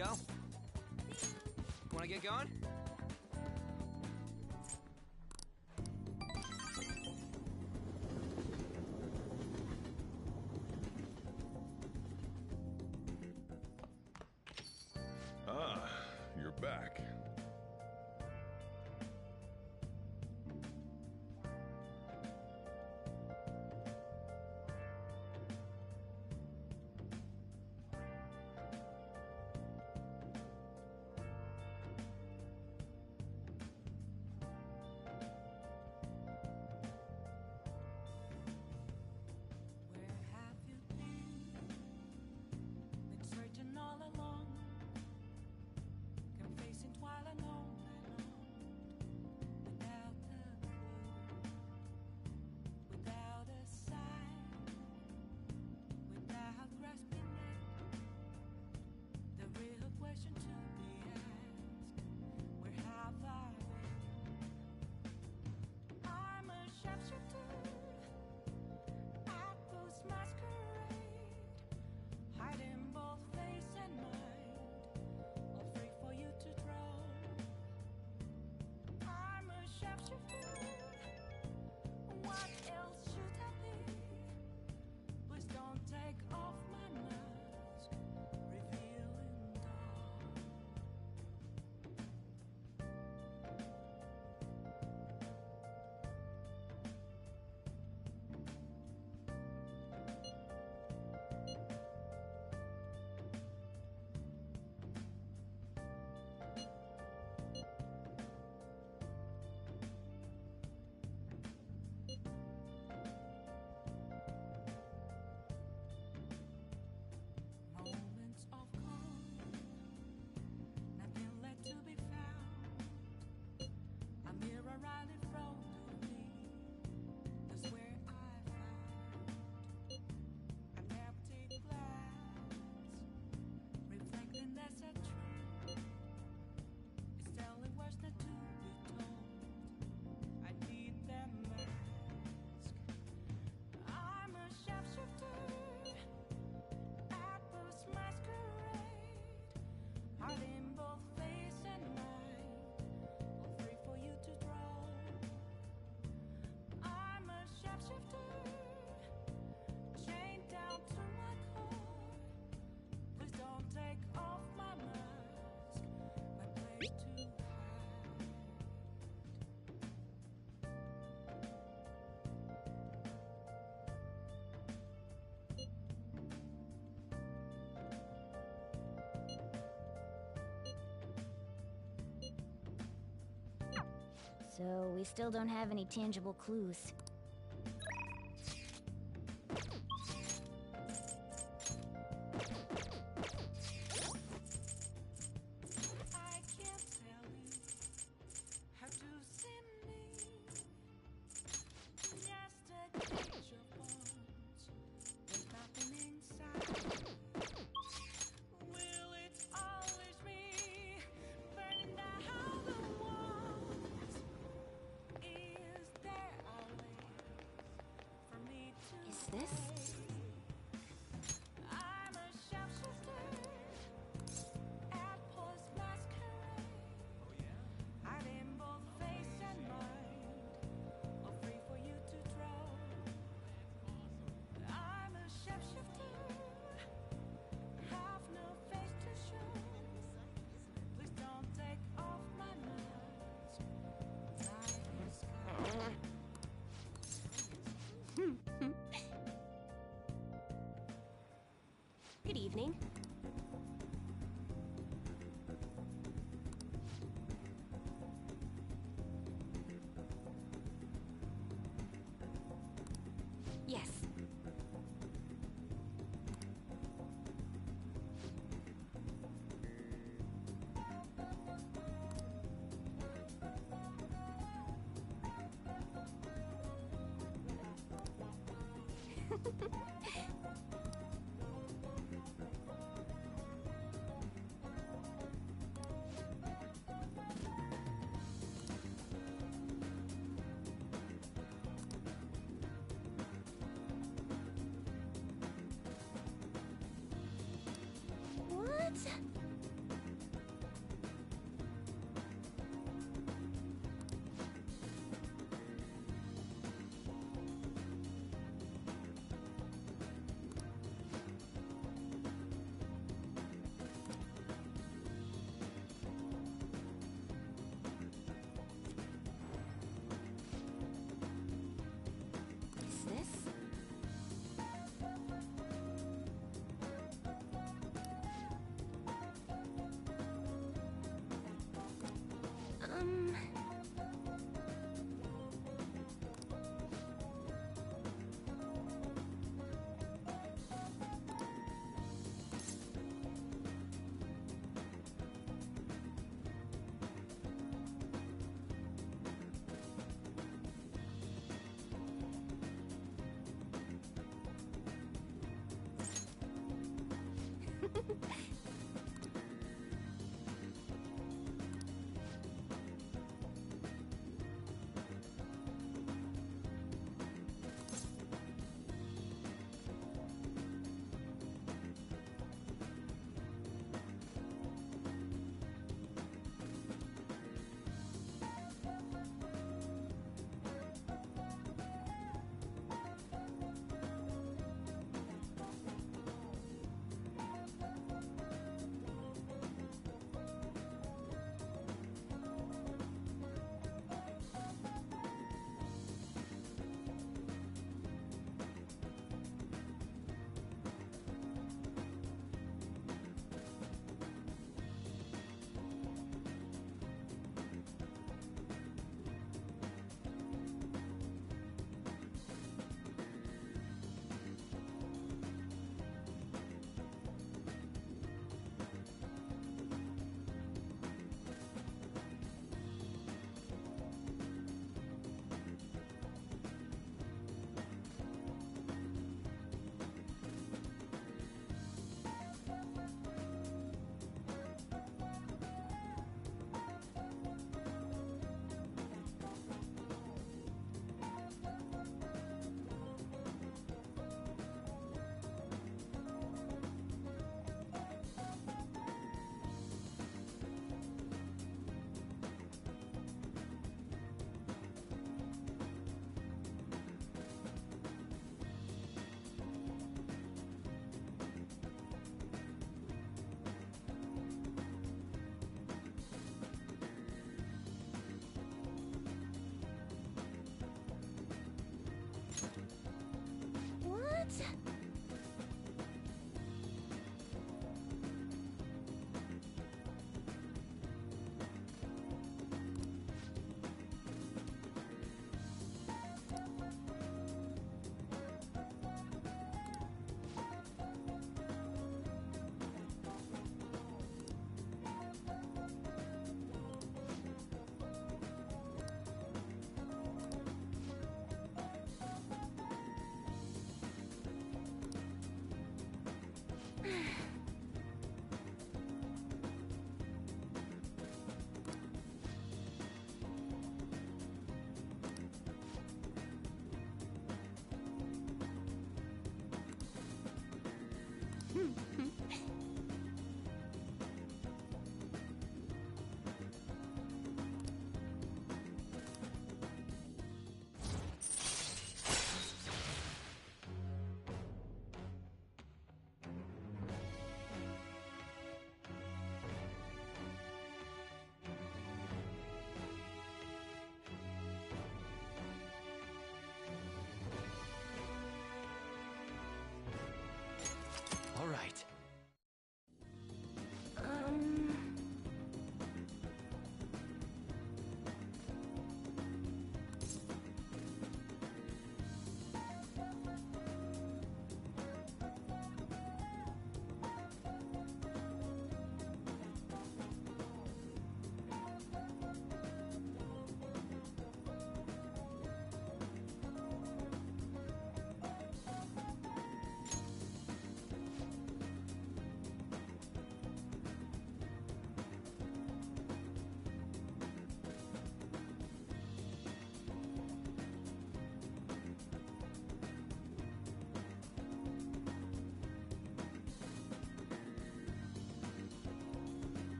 go. Want to get going? Ah, you're back. So, we still don't have any tangible clues. Is this? Good evening. Yes. What? All right.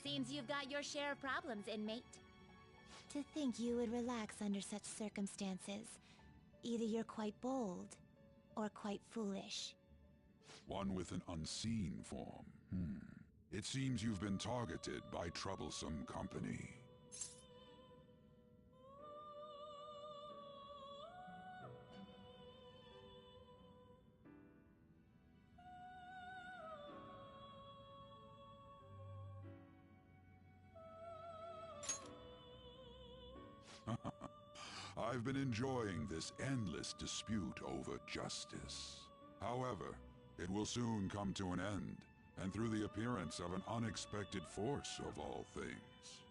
Seems you've got your share of problems, inmate. To think you would relax under such circumstances. Either you're quite bold, or quite foolish. One with an unseen form. It seems you've been targeted by troublesome company. I've been enjoying this endless dispute over justice. However, it will soon come to an end, and through the appearance of an unexpected force of all things.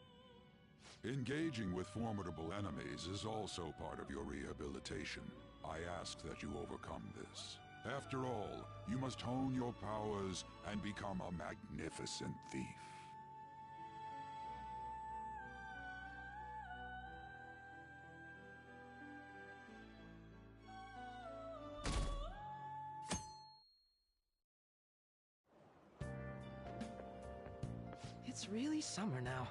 Engaging with formidable enemies is also part of your rehabilitation. I ask that you overcome this. After all, you must hone your powers and become a magnificent thief. It's really summer now.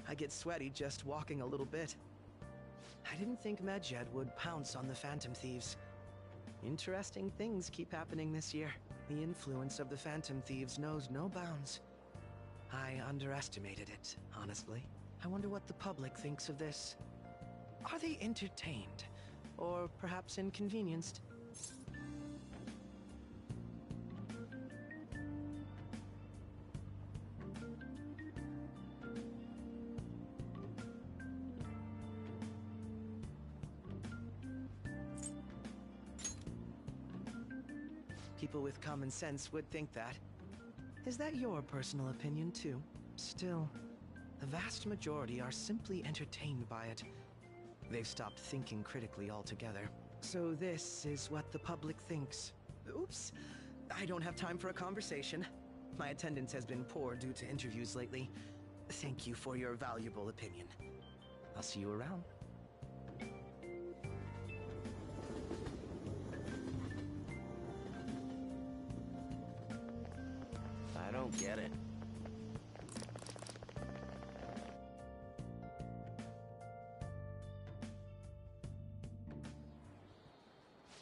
I get sweaty just walking a little bit. I didn't think Medjed would pounce on the Phantom Thieves. Interesting things keep happening this year. The influence of the Phantom Thieves knows no bounds. I underestimated it, honestly. I wonder what the public thinks of this. Are they entertained? Or perhaps inconvenienced? People with common sense would think that. Is that your personal opinion, too? Still, the vast majority are simply entertained by it. They've stopped thinking critically altogether. So this is what the public thinks. Oops, I don't have time for a conversation. My attendance has been poor due to interviews lately. Thank you for your valuable opinion. I'll see you around. I don't get it.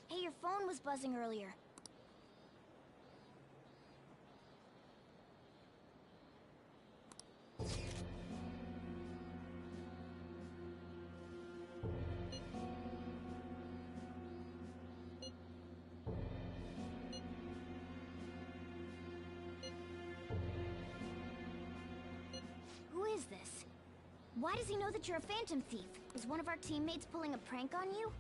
Hey, your phone was buzzing earlier. Who is this? Why does he know that you're a Phantom Thief? Is one of our teammates pulling a prank on you?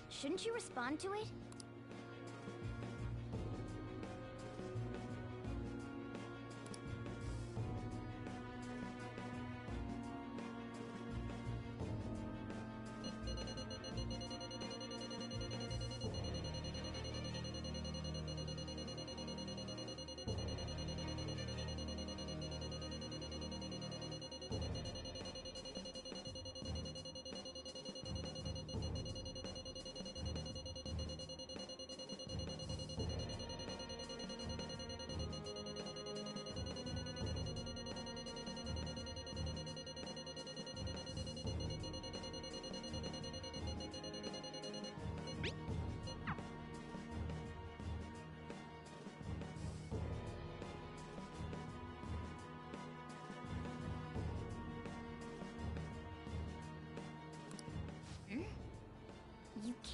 Shouldn't you respond to it?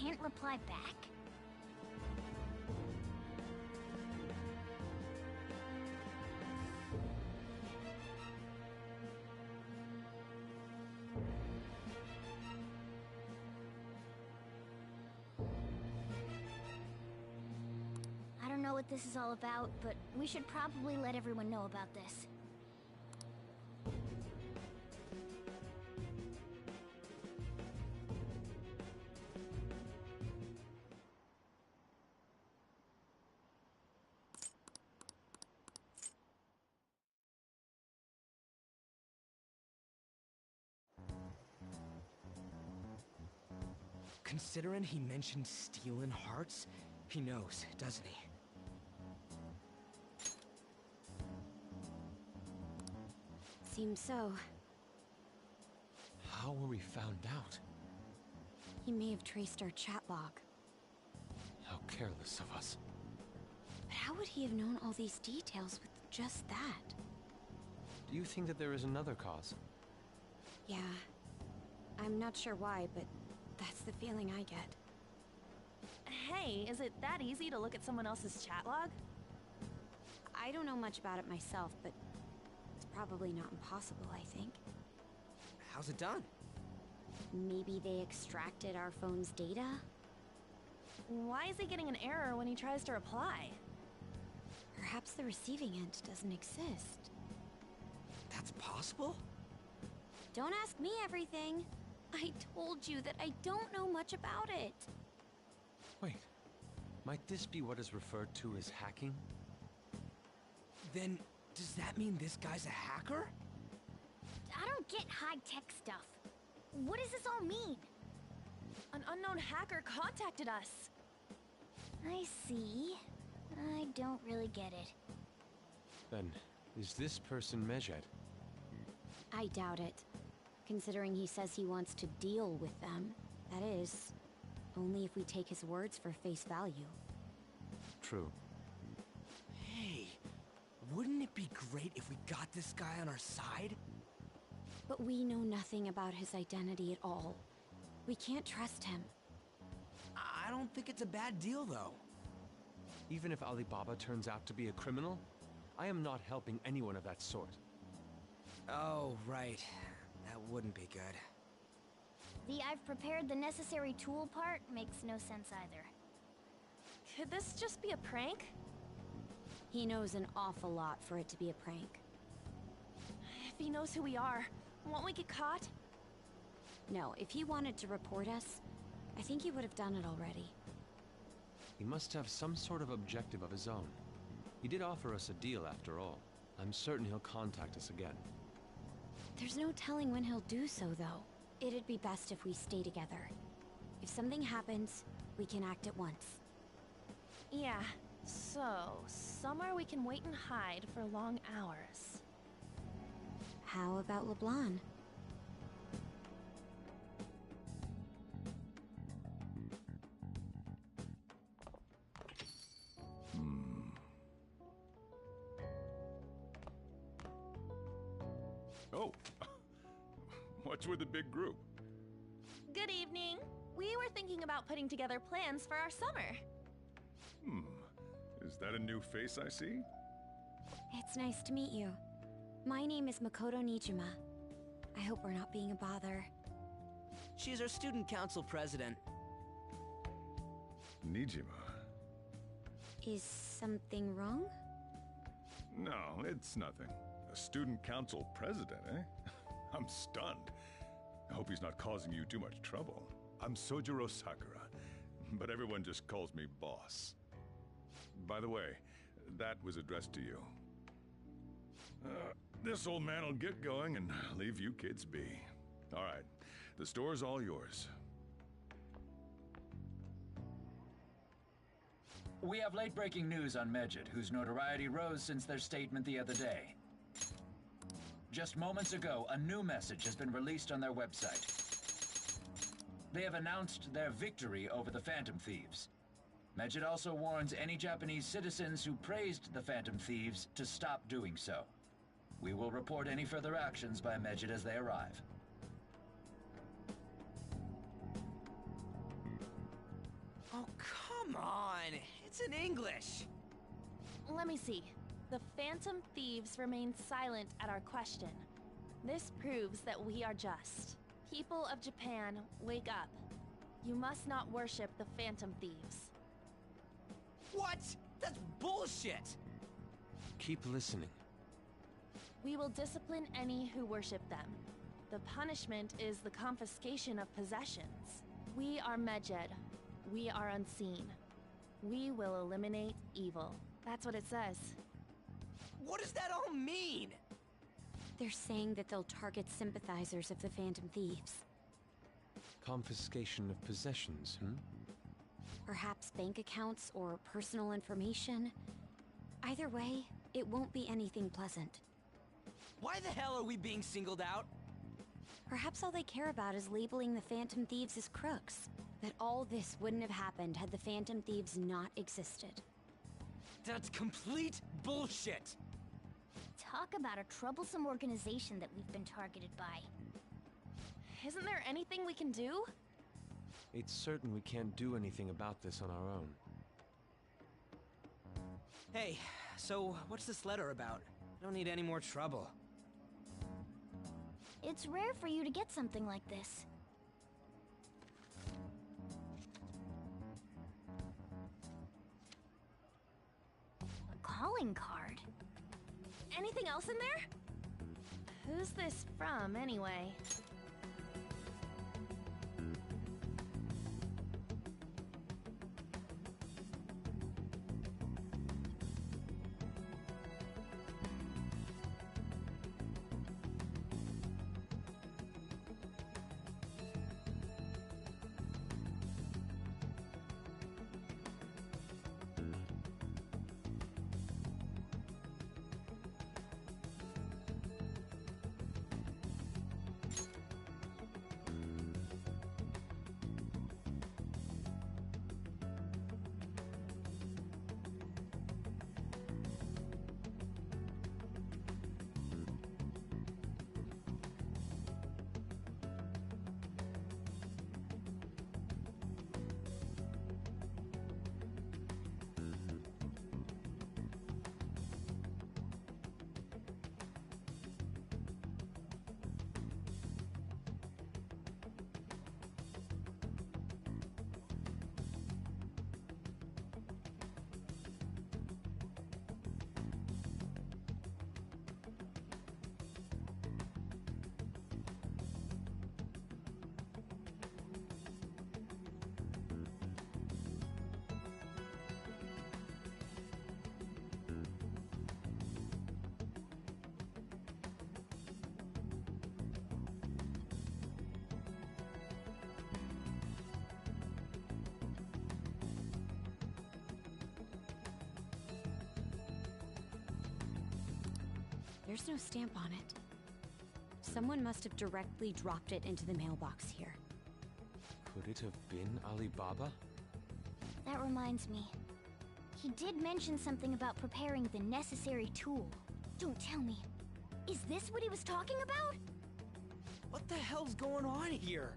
can't reply back? I don't know what this is all about, but we should probably let everyone know about this. Considering he mentioned stealing hearts, he knows, doesn't he? Seems so. How were we found out? He may have traced our chat log. How careless of us. But how would he have known all these details with just that? Do you think that there is another cause? Yeah. I'm not sure why, but that's the feeling I get. Hey, is it that easy to look at someone else's chat log? I don't know much about it myself, but it's probably not impossible, I think. How's it done? Maybe they extracted our phone's data? Why is he getting an error when he tries to reply? Perhaps the receiving end doesn't exist. That's possible? Don't ask me everything. I told you that I don't know much about it. Wait, might this be what is referred to as hacking? Then, does that mean this guy's a hacker? I don't get high-tech stuff. What does this all mean? An unknown hacker contacted us. I see. I don't really get it. Then, is this person Medjed? I doubt it. Considering he says he wants to deal with them. That is, only if we take his words for face value. True. Hey, wouldn't it be great if we got this guy on our side? But we know nothing about his identity at all. We can't trust him. I don't think it's a bad deal, though. Even if Alibaba turns out to be a criminal, I am not helping anyone of that sort. Oh, right. That wouldn't be good. The "I've prepared the necessary tool" part makes no sense either. Could this just be a prank? He knows an awful lot for it to be a prank. If he knows who we are, won't we get caught? No, if he wanted to report us, I think he would have done it already. He must have some sort of objective of his own. He did offer us a deal after all. I'm certain he'll contact us again. There's no telling when he'll do so, though. It'd be best if we stay together. If something happens, we can act at once. Yeah, so somewhere we can wait and hide for long hours. How about LeBlanc? Oh, what's with the big group? Good evening. We were thinking about putting together plans for our summer. Is that a new face I see? It's nice to meet you. My name is Makoto Nijima. I hope we're not being a bother. She's our student council president. Nijima? Is something wrong? No, it's nothing. A student council president, eh? I'm stunned. I hope he's not causing you too much trouble. I'm Sojiro Sakura, but everyone just calls me boss. By the way, that was addressed to you. This old man will get going and leave you kids be. All right, the store's all yours. We have late-breaking news on Medjed, whose notoriety rose since their statement the other day. Just moments ago, a new message has been released on their website. They have announced their victory over the Phantom Thieves. Medjed also warns any Japanese citizens who praised the Phantom Thieves to stop doing so. We will report any further actions by Medjed as they arrive. Oh, come on! It's in English! Let me see. The Phantom Thieves remain silent at our question. This proves that we are just. People of Japan, wake up. You must not worship the Phantom Thieves. What? That's bullshit! Keep listening. We will discipline any who worship them. The punishment is the confiscation of possessions. We are Medjed. We are unseen. We will eliminate evil. That's what it says. What does that all mean? They're saying that they'll target sympathizers of the Phantom Thieves. Confiscation of possessions, Perhaps bank accounts or personal information. Either way, it won't be anything pleasant. Why the hell are we being singled out? Perhaps all they care about is labeling the Phantom Thieves as crooks. That all this wouldn't have happened had the Phantom Thieves not existed. That's complete bullshit! Talk about a troublesome organization that we've been targeted by. Isn't there anything we can do? It's certain we can't do anything about this on our own. Hey, so what's this letter about? I don't need any more trouble. It's rare for you to get something like this. A calling card? Anything else in there? Who's this from, anyway? There's no stamp on it. Someone must have directly dropped it into the mailbox here. Could it have been Alibaba? That reminds me. He did mention something about preparing the necessary tool. Don't tell me. Is this what he was talking about? What the hell's going on here?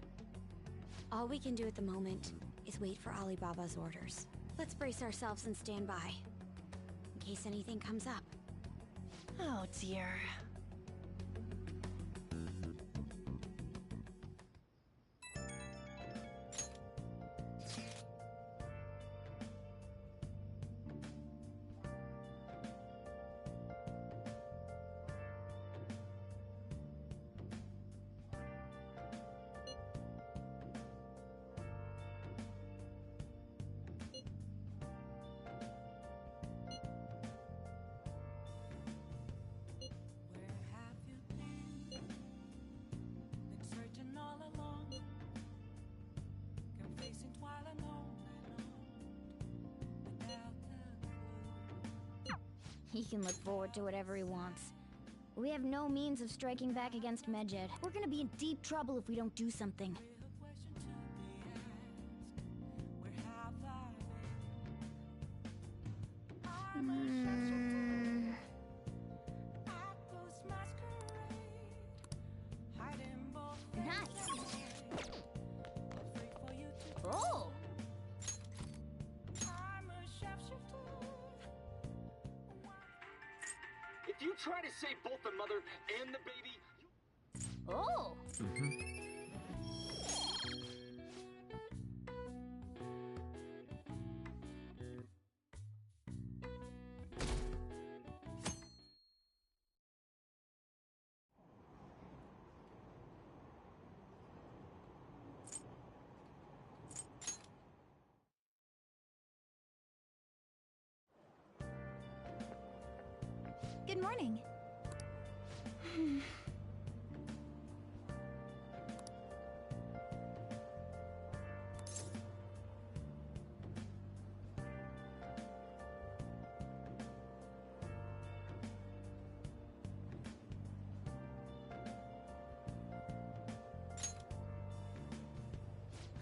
All we can do at the moment is wait for Alibaba's orders. Let's brace ourselves and stand by, in case anything comes up. Oh dear. He can look forward to whatever he wants. We have no means of striking back against Medjed. We're gonna be in deep trouble if we don't do something. Nice. Oh! you try to save both the mother and the baby... Oh! Good morning.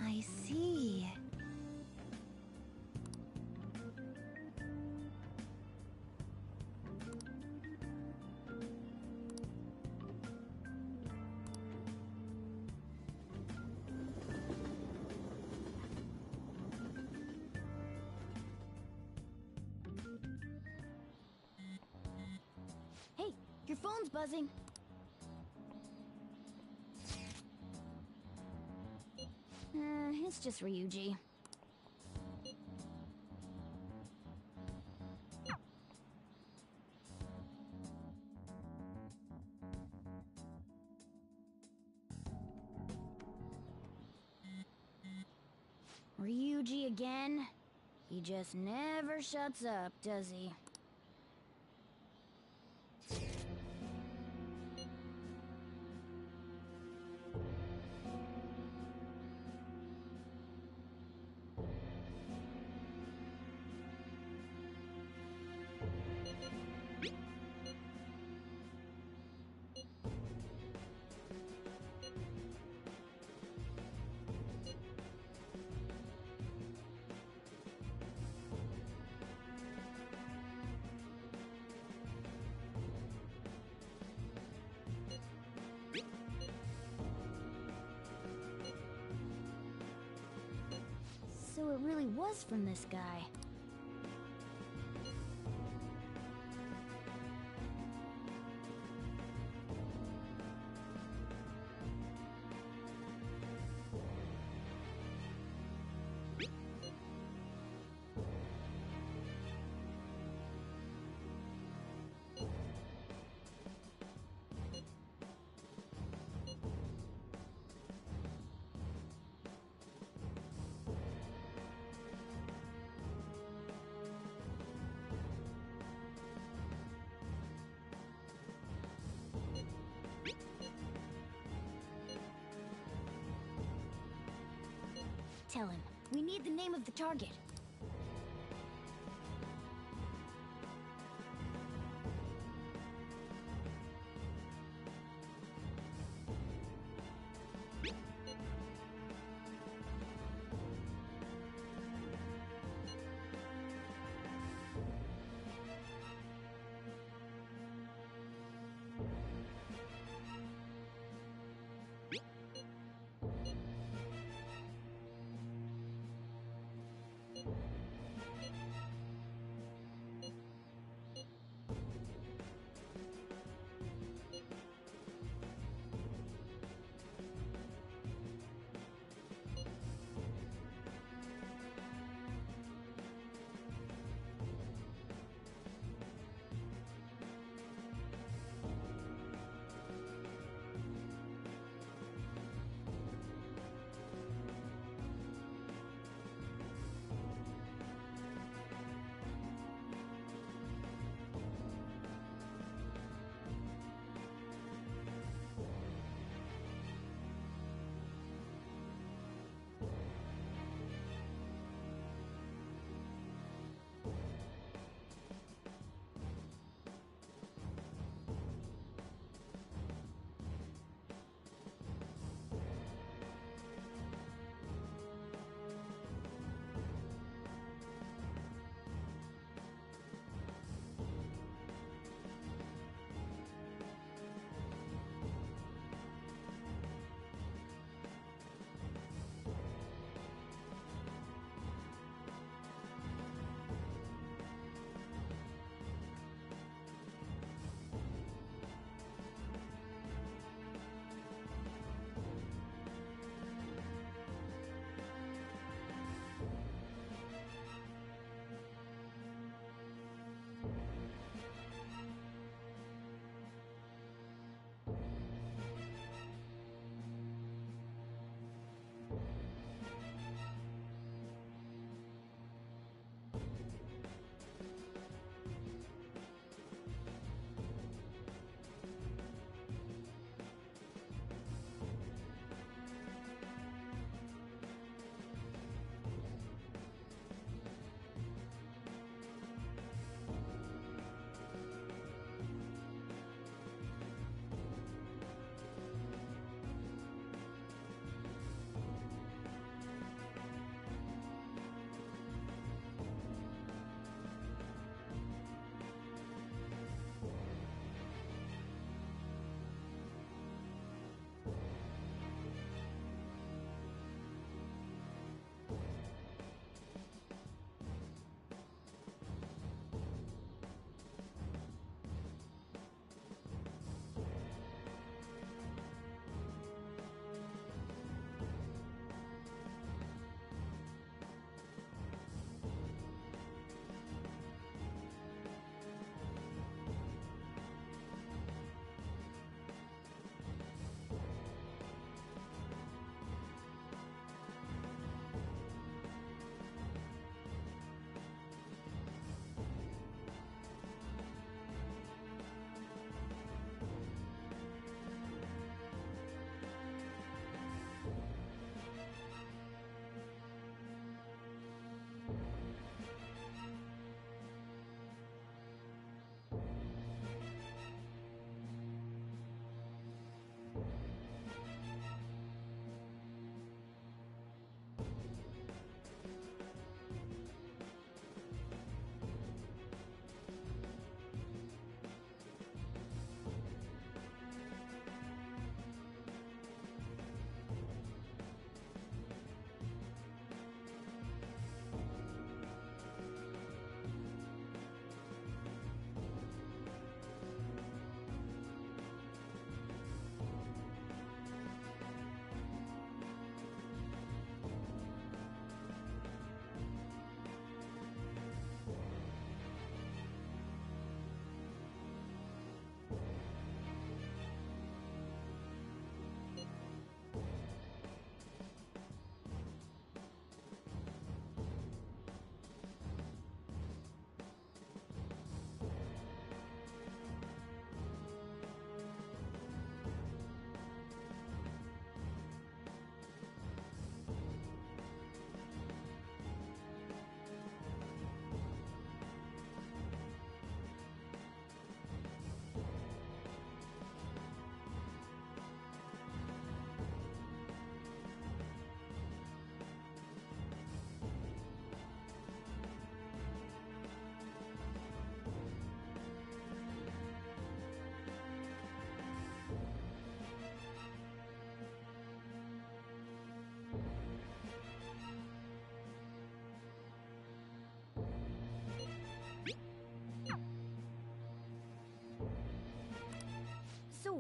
I see. Hey, your phone's buzzing. It's just Ryuji. Ryuji again? He just never shuts up, does he? So it really was from this guy. Tell him. We need the name of the target.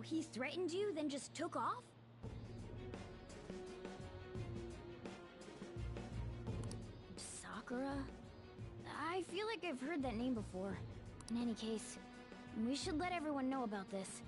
he threatened you, then just took off? Sakura? I feel like I've heard that name before. In any case, we should let everyone know about this.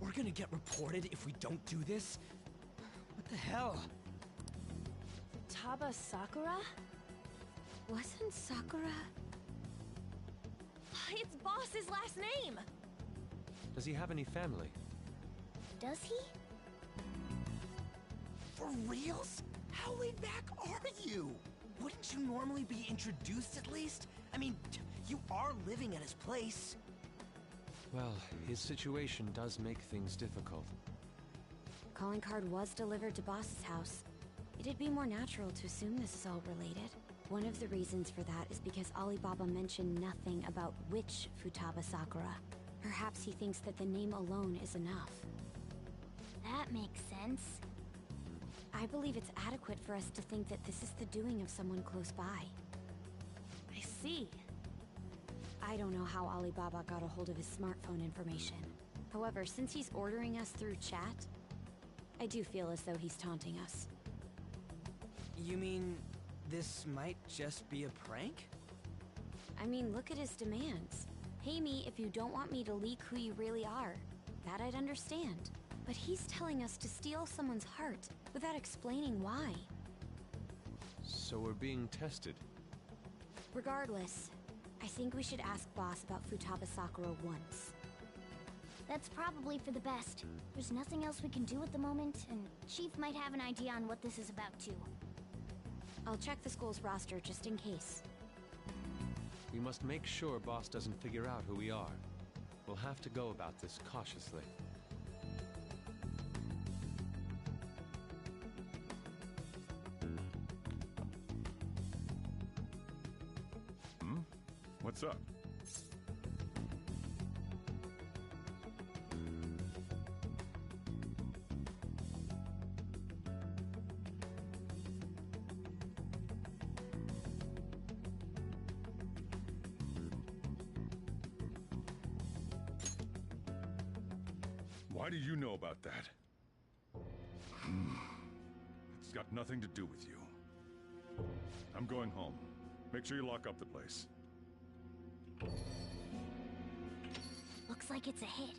We're gonna get reported if we don't do this? What the hell? Taba Sakura? Wasn't Sakura... It's Boss's last name! Does he have any family? Does he? For reals? How laid back are you? Wouldn't you normally be introduced at least? I mean, you are living at his place. Well, his situation does make things difficult. Calling card was delivered to Boss's house. It'd be more natural to assume this is all related. One of the reasons for that is because Alibaba mentioned nothing about which Futaba Sakura. Perhaps he thinks that the name alone is enough. That makes sense. I believe it's adequate for us to think that this is the doing of someone close by. I see. I don't know how Alibaba got a hold of his smartphone information. However, since he's ordering us through chat, I do feel as though he's taunting us. You mean this might just be a prank? I mean, look at his demands. Pay me if you don't want me to leak who you really are. That I'd understand. But he's telling us to steal someone's heart without explaining why. So we're being tested. Regardless, I think we should ask Boss about Futaba Sakura once. That's probably for the best. There's nothing else we can do at the moment, and Chief might have an idea on what this is about too. I'll check the school's roster just in case. We must make sure Boss doesn't figure out who we are. We'll have to go about this cautiously. What's up? Why do you know about that? It's got nothing to do with you. I'm going home. Make sure you lock up the place. Looks like it's a hit.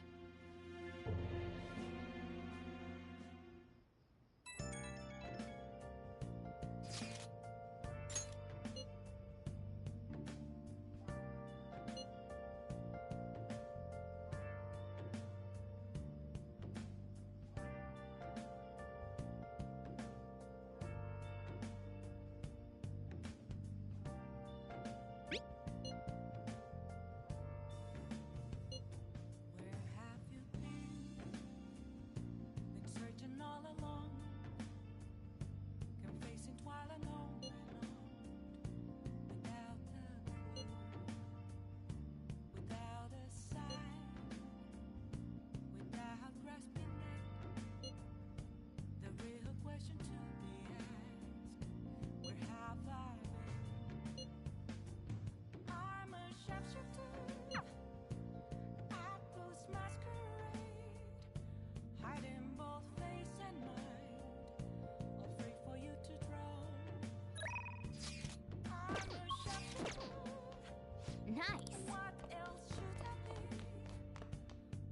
Nice. What else should I be?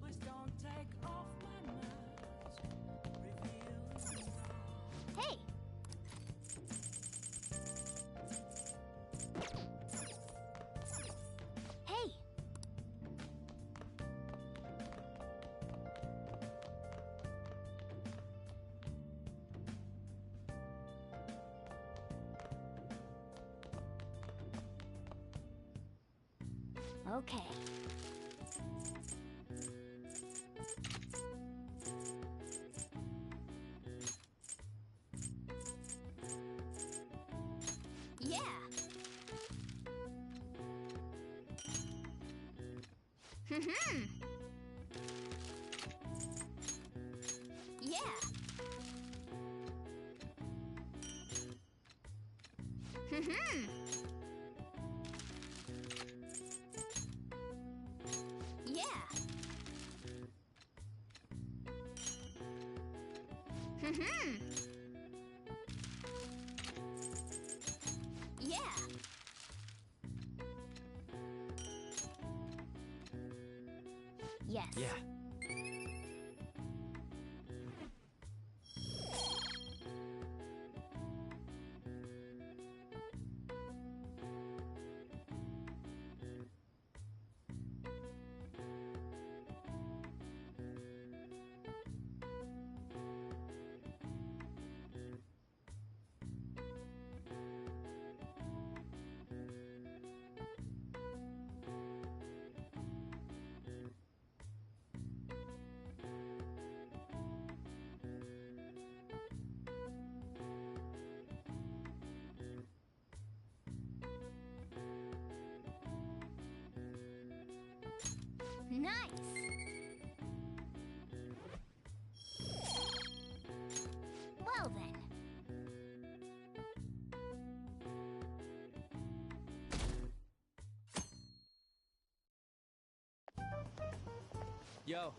Please don't take off my mask. Reveal Hey! Hey! Okay. Hmm. Yeah. Hmm. Yeah. Hmm. Yeah. Yes. Yeah. Nice. Well then. Yo.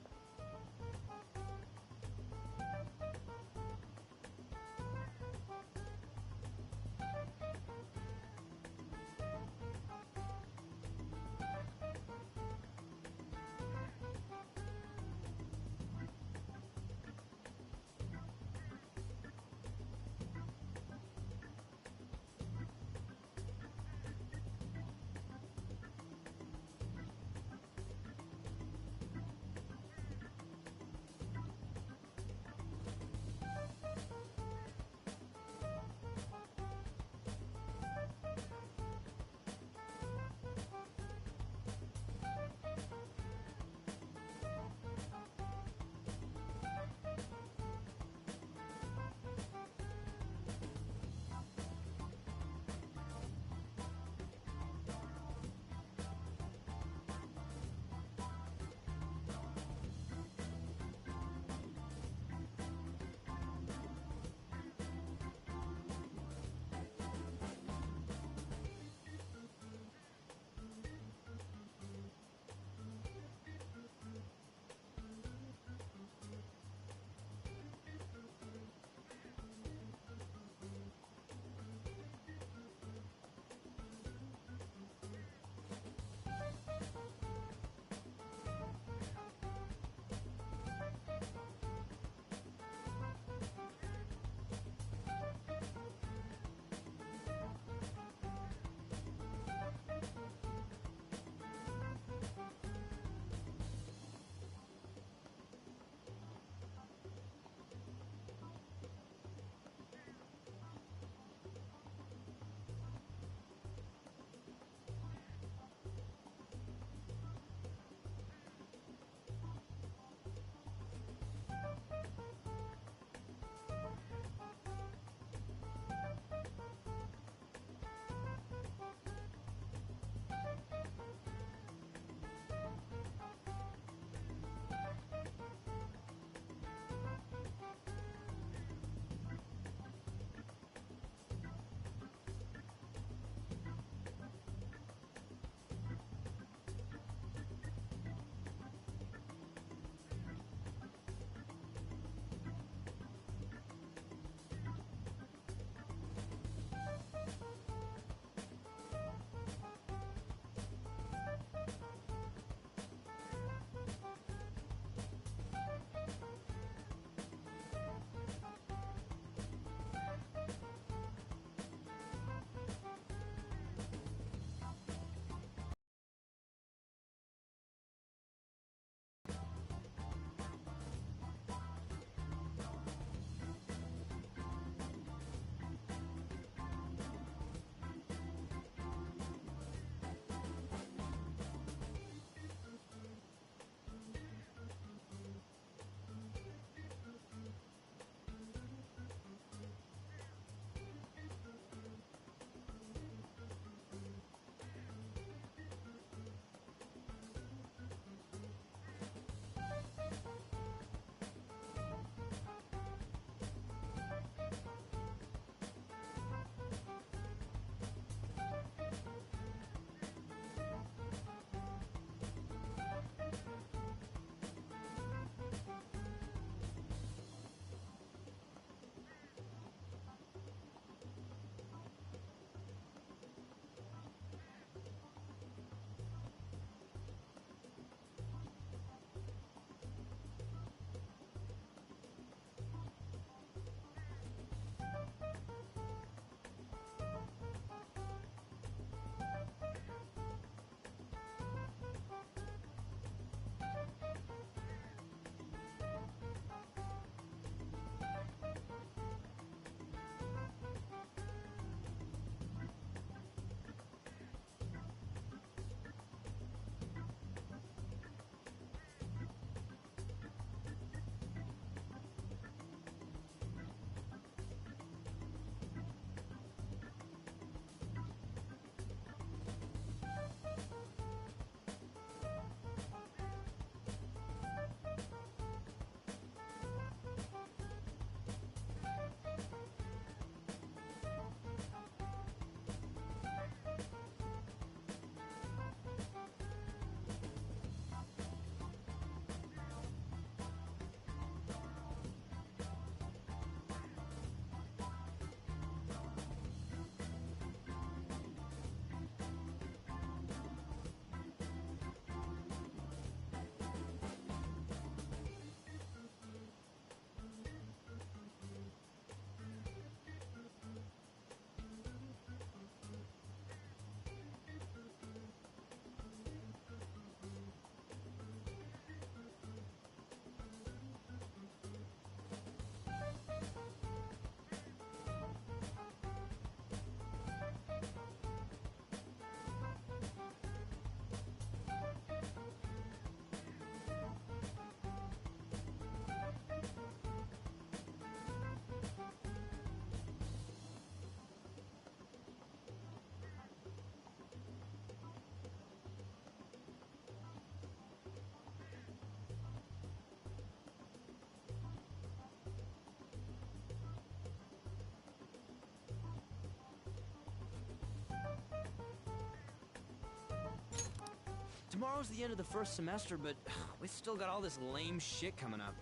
Tomorrow's the end of the first semester, but we still got all this lame shit coming up.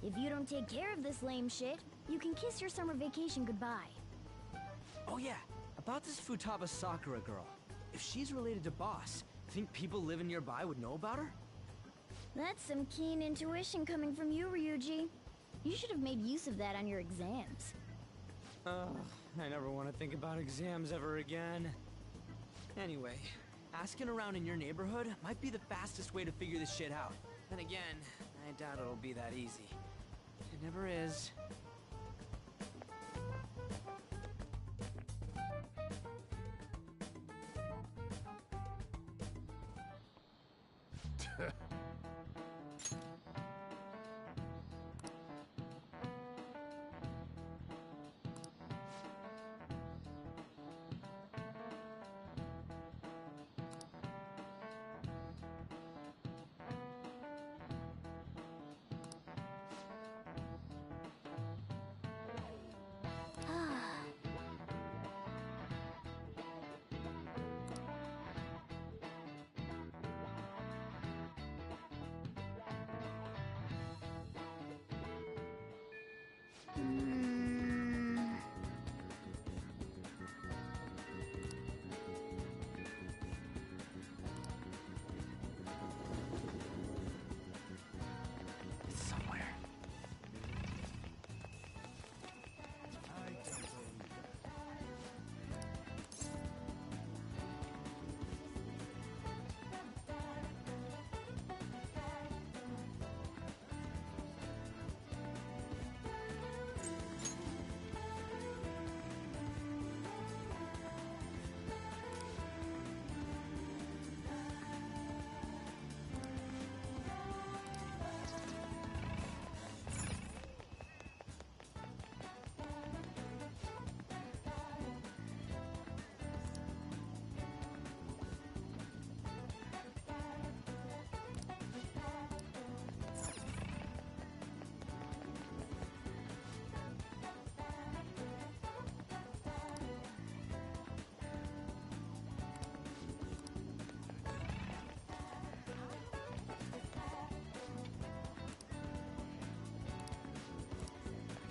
If you don't take care of this lame shit, you can kiss your summer vacation goodbye. Oh yeah, about this Futaba Sakura girl. If she's related to Boss, think people living nearby would know about her? That's some keen intuition coming from you, Ryuji. You should have made use of that on your exams. Ugh, I never want to think about exams ever again. Anyway, asking around in your neighborhood might be the fastest way to figure this shit out. Then again, I doubt it'll be that easy. It never is.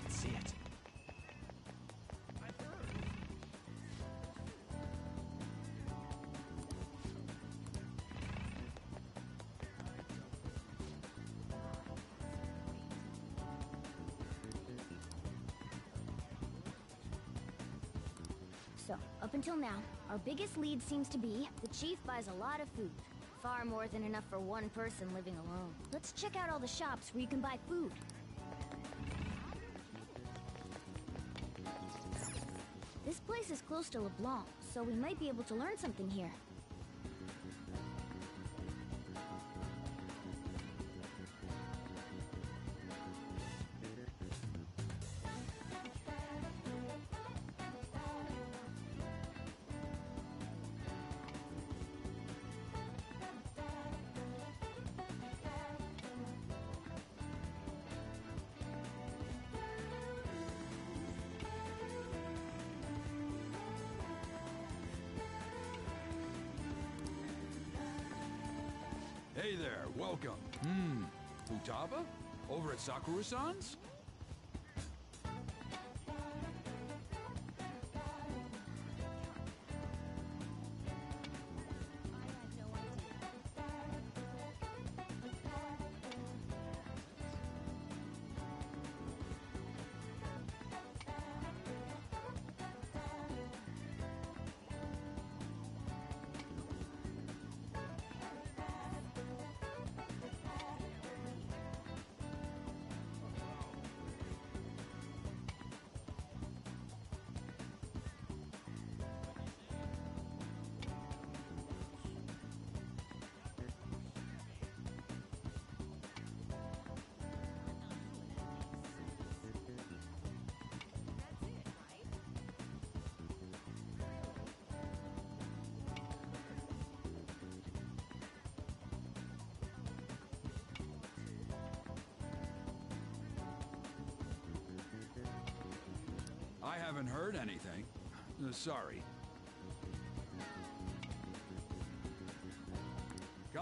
See it. So, up until now, our biggest lead seems to be the chief buys a lot of food. Far more than enough for one person living alone. Let's check out all the shops where you can buy food. This place is close to LeBlanc, so we might be able to learn something here. Hey there, welcome. Futaba? Over at Sakura-san's? I haven't heard anything. Sorry.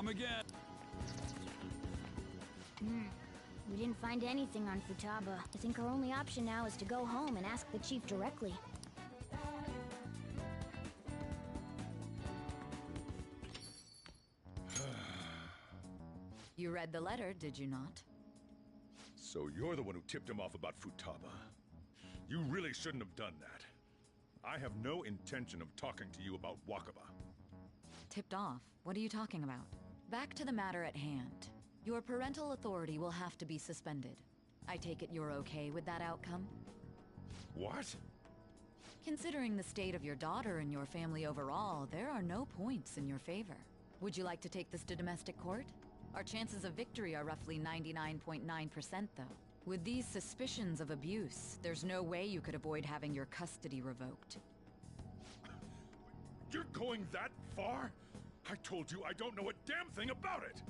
Come again. We didn't find anything on Futaba. I think our only option now is to go home and ask the chief directly. You read the letter, did you not? So you're the one who tipped him off about Futaba. You really shouldn't have done that. I have no intention of talking to you about Wakaba. Tipped off? What are you talking about? Back to the matter at hand. Your parental authority will have to be suspended. I take it you're okay with that outcome? What? Considering the state of your daughter and your family overall, there are no points in your favor. Would you like to take this to domestic court? Our chances of victory are roughly 99.9%, though. With these suspicions of abuse, there's no way you could avoid having your custody revoked. You're going that far? I told you I don't know a damn thing about it!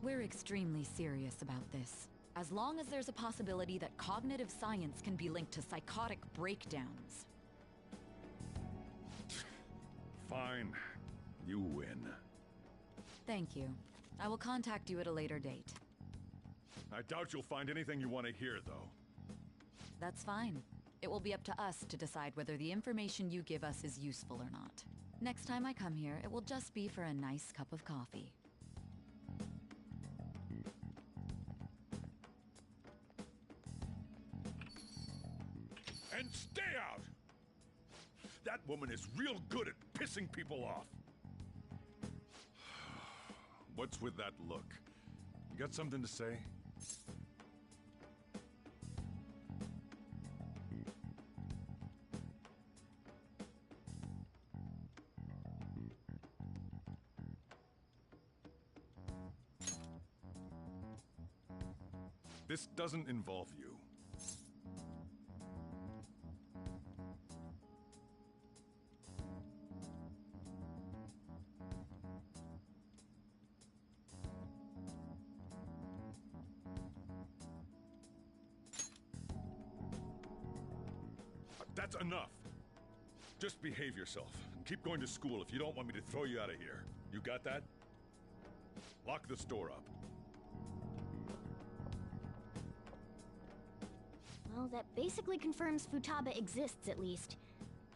We're extremely serious about this. As long as there's a possibility that cognitive science can be linked to psychotic breakdowns. Fine. You win. Thank you. I will contact you at a later date. I doubt you'll find anything you want to hear, though. That's fine. It will be up to us to decide whether the information you give us is useful or not. Next time I come here, it will just be for a nice cup of coffee. And stay out! That woman is real good at pissing people off. What's with that look? You got something to say? This doesn't involve you. That's enough. Just behave yourself. Keep going to school if you don't want me to throw you out of here. You got that? Lock this door up. Well, that basically confirms Futaba exists, at least.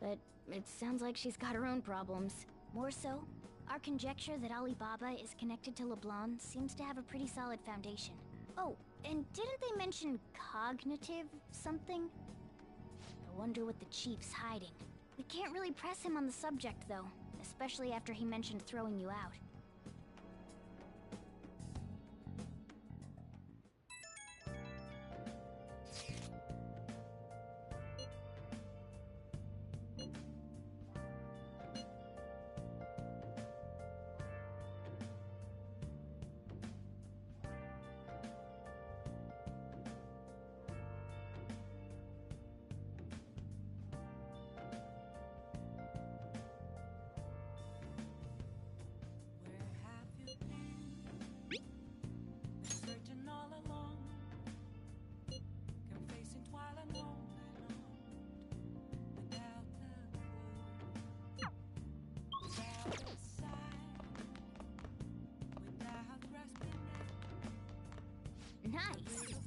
But it sounds like she's got her own problems. More so, our conjecture that Alibaba is connected to LeBlanc seems to have a pretty solid foundation. Oh, and didn't they mention cognitive something? I wonder what the chief's hiding. We can't really press him on the subject, though, especially after he mentioned throwing you out. Nice.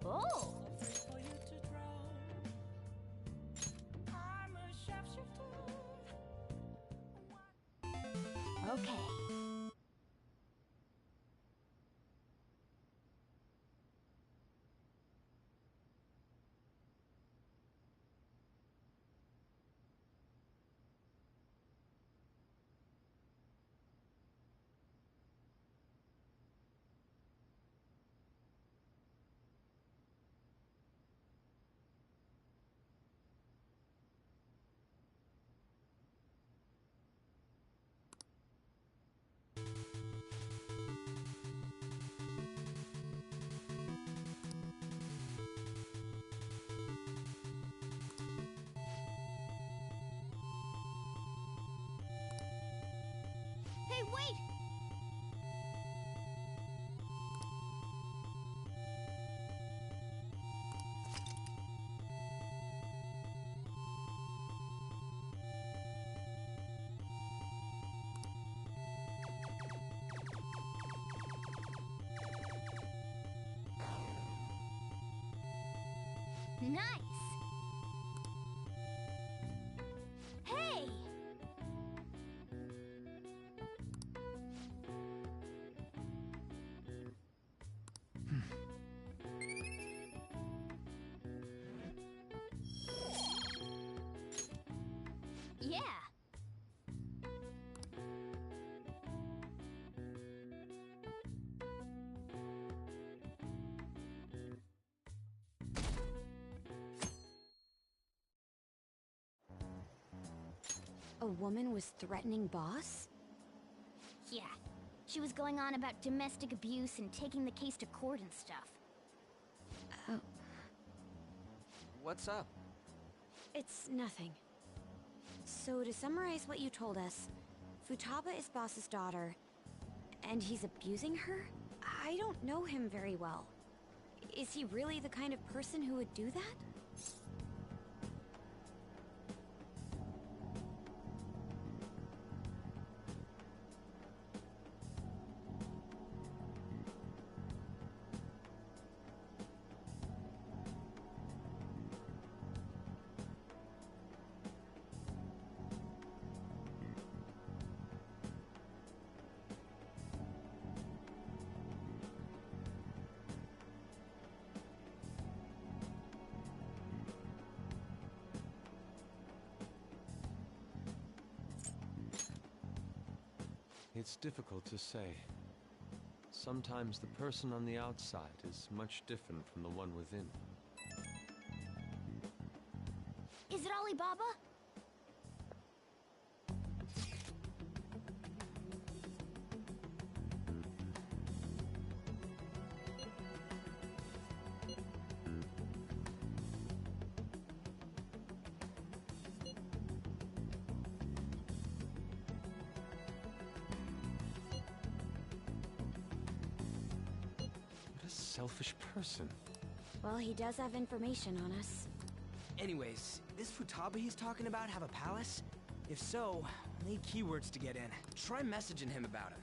Oh. Okay. Hey, wait! Nice! Hey! Yeah! A woman was threatening Boss? Yeah. She was going on about domestic abuse and taking the case to court and stuff. Oh. What's up? It's nothing. So to summarize what you told us, Futaba is Boss's daughter, and he's abusing her? I don't know him very well. Is he really the kind of person who would do that? It's difficult to say. Sometimes the person on the outside is much different from the one within. Is it Alibaba? Selfish person. Well, he does have information on us. Anyways, this Futaba he's talking about have a palace? If so, I need keywords to get in. Try messaging him about it.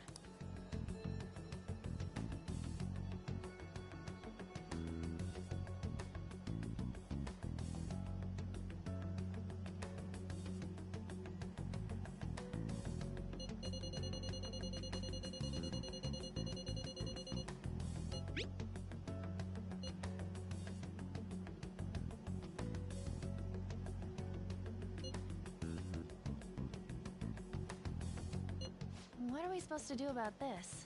What are we supposed to do about this?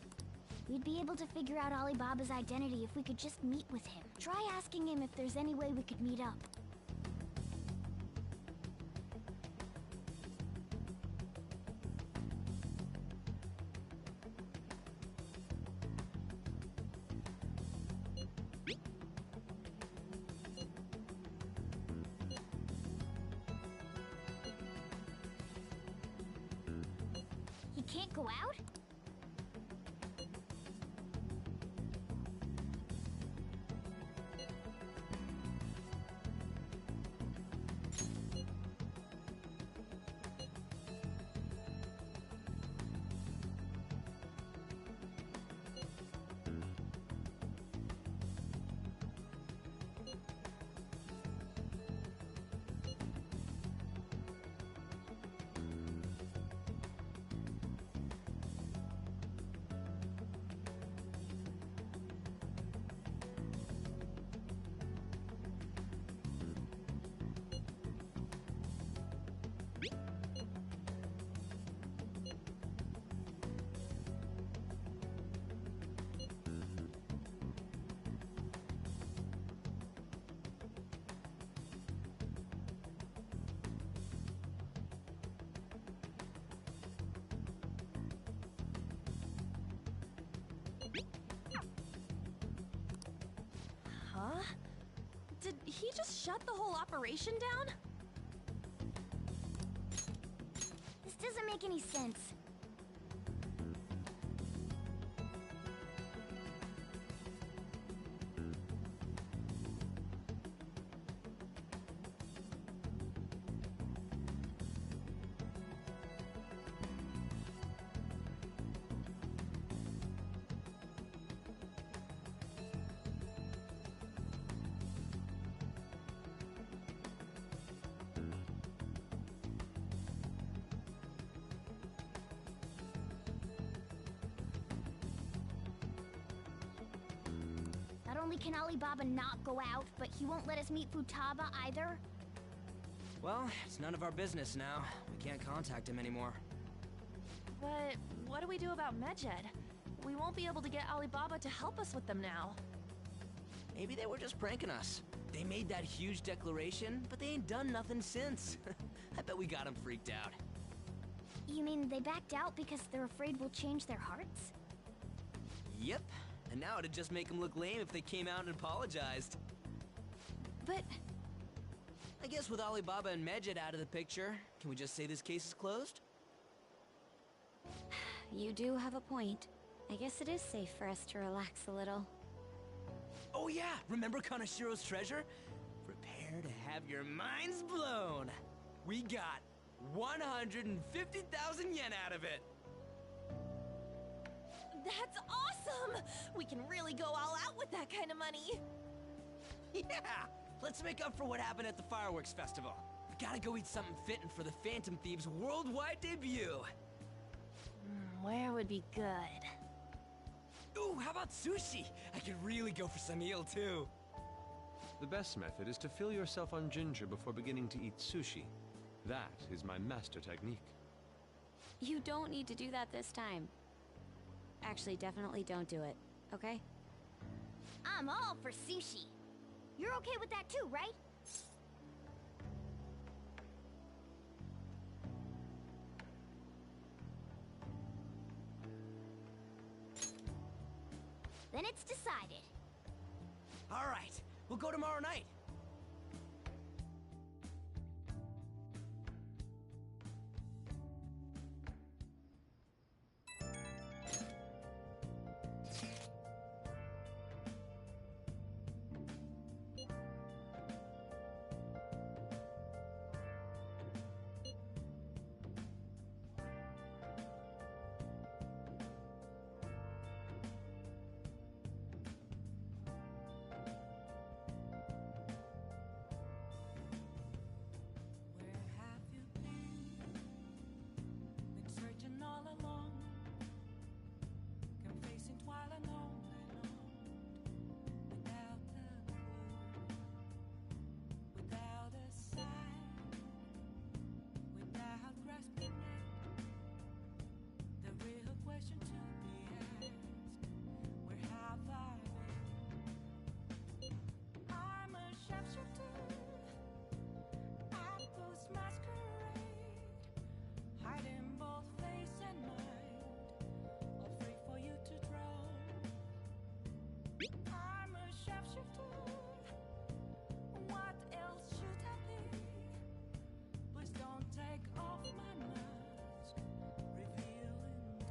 We'd be able to figure out Alibaba's identity if we could just meet with him. Try asking him if there's any way we could meet up. He can't go out? Huh? Did he just shut the whole operation down? This doesn't make any sense. only can Alibaba not go out, but he won't let us meet Futaba either? Well, it's none of our business now. We can't contact him anymore. But what do we do about Medjed? We won't be able to get Alibaba to help us with them now. Maybe they were just pranking us. They made that huge declaration, but they ain't done nothing since. I bet we got them freaked out. You mean they backed out because they're afraid we'll change their hearts? Yep. And now it'd just make them look lame if they came out and apologized. But... I guess with Alibaba and Medjed out of the picture, can we just say this case is closed? You do have a point. I guess it is safe for us to relax a little. Oh yeah, remember Kanashiro's treasure? Prepare to have your minds blown. We got 150,000 yen out of it. That's awesome! We can really go all out with that kind of money. Yeah! Let's make up for what happened at the fireworks festival. We gotta go eat something fitting for the Phantom Thieves' worldwide debut. Where would be good? Ooh, how about sushi? I could really go for some eel, too. The best method is to fill yourself on ginger before beginning to eat sushi. That is my master technique. You don't need to do that this time. Actually, definitely don't do it, okay? I'm all for sushi. You're okay with that too, right? Then it's decided. All right, we'll go tomorrow night. Where have you been? Been searching all along, confessing while and on, without a clue, without a sign, without grasping it. The real question to be asked: where have I been? I'm a sharpshooter at this masquerade, hiding both face and mind, all free for you to draw. I'm a sharpshooter. What else should I be? Please don't take off my mask, revealing dawn.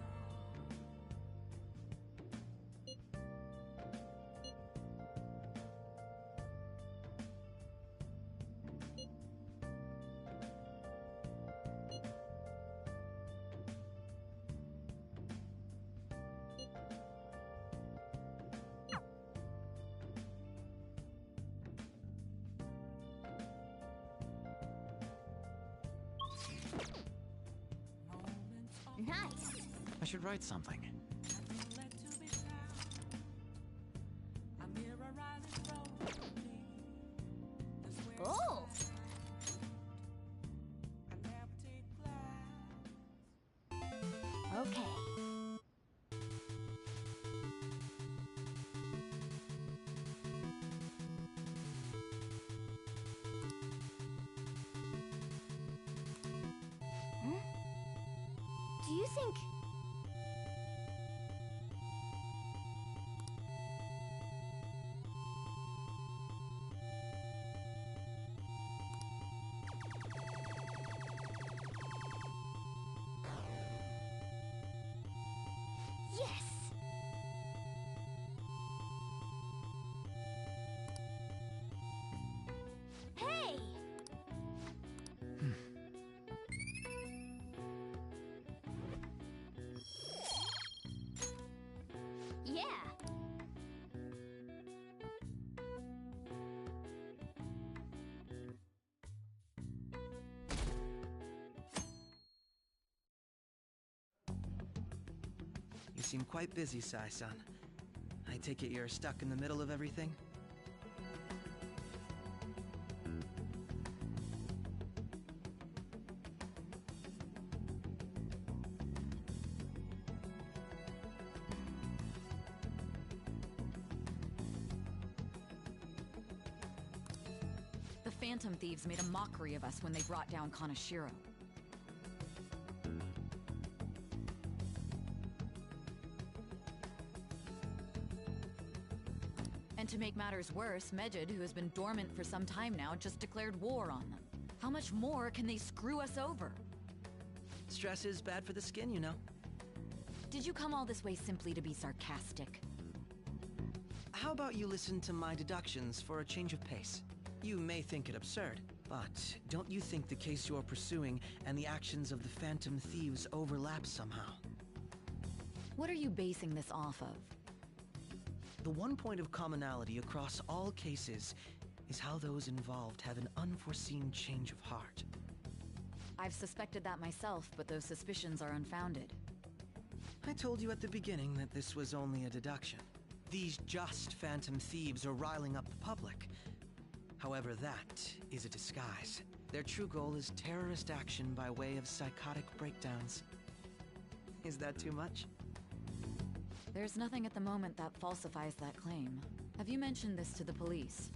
Nice. I should write something. Let to be found. A mirror rising from me. The square Oh. an empty glass. Okay. Do you think... Yes! Hey! Yeah. You seem quite busy, Sai-san. I'd take it you're stuck in the middle of everything? The Phantom Thieves made a mockery of us when they brought down Kanashiro. And to make matters worse, Medjed, who has been dormant for some time now, just declared war on them. How much more can they screw us over? Stress is bad for the skin, you know. Did you come all this way simply to be sarcastic? How about you listen to my deductions for a change of pace? You may think it absurd, but don't you think the case you're pursuing and the actions of the Phantom Thieves overlap somehow? What are you basing this off of? The one point of commonality across all cases is how those involved have an unforeseen change of heart. I've suspected that myself, but those suspicions are unfounded. I told you at the beginning that this was only a deduction. These just Phantom Thieves are riling up the public. However, that is a disguise. Their true goal is terrorist action by way of psychotic breakdowns. Is that too much? There's nothing at the moment that falsifies that claim. Have you mentioned this to the police?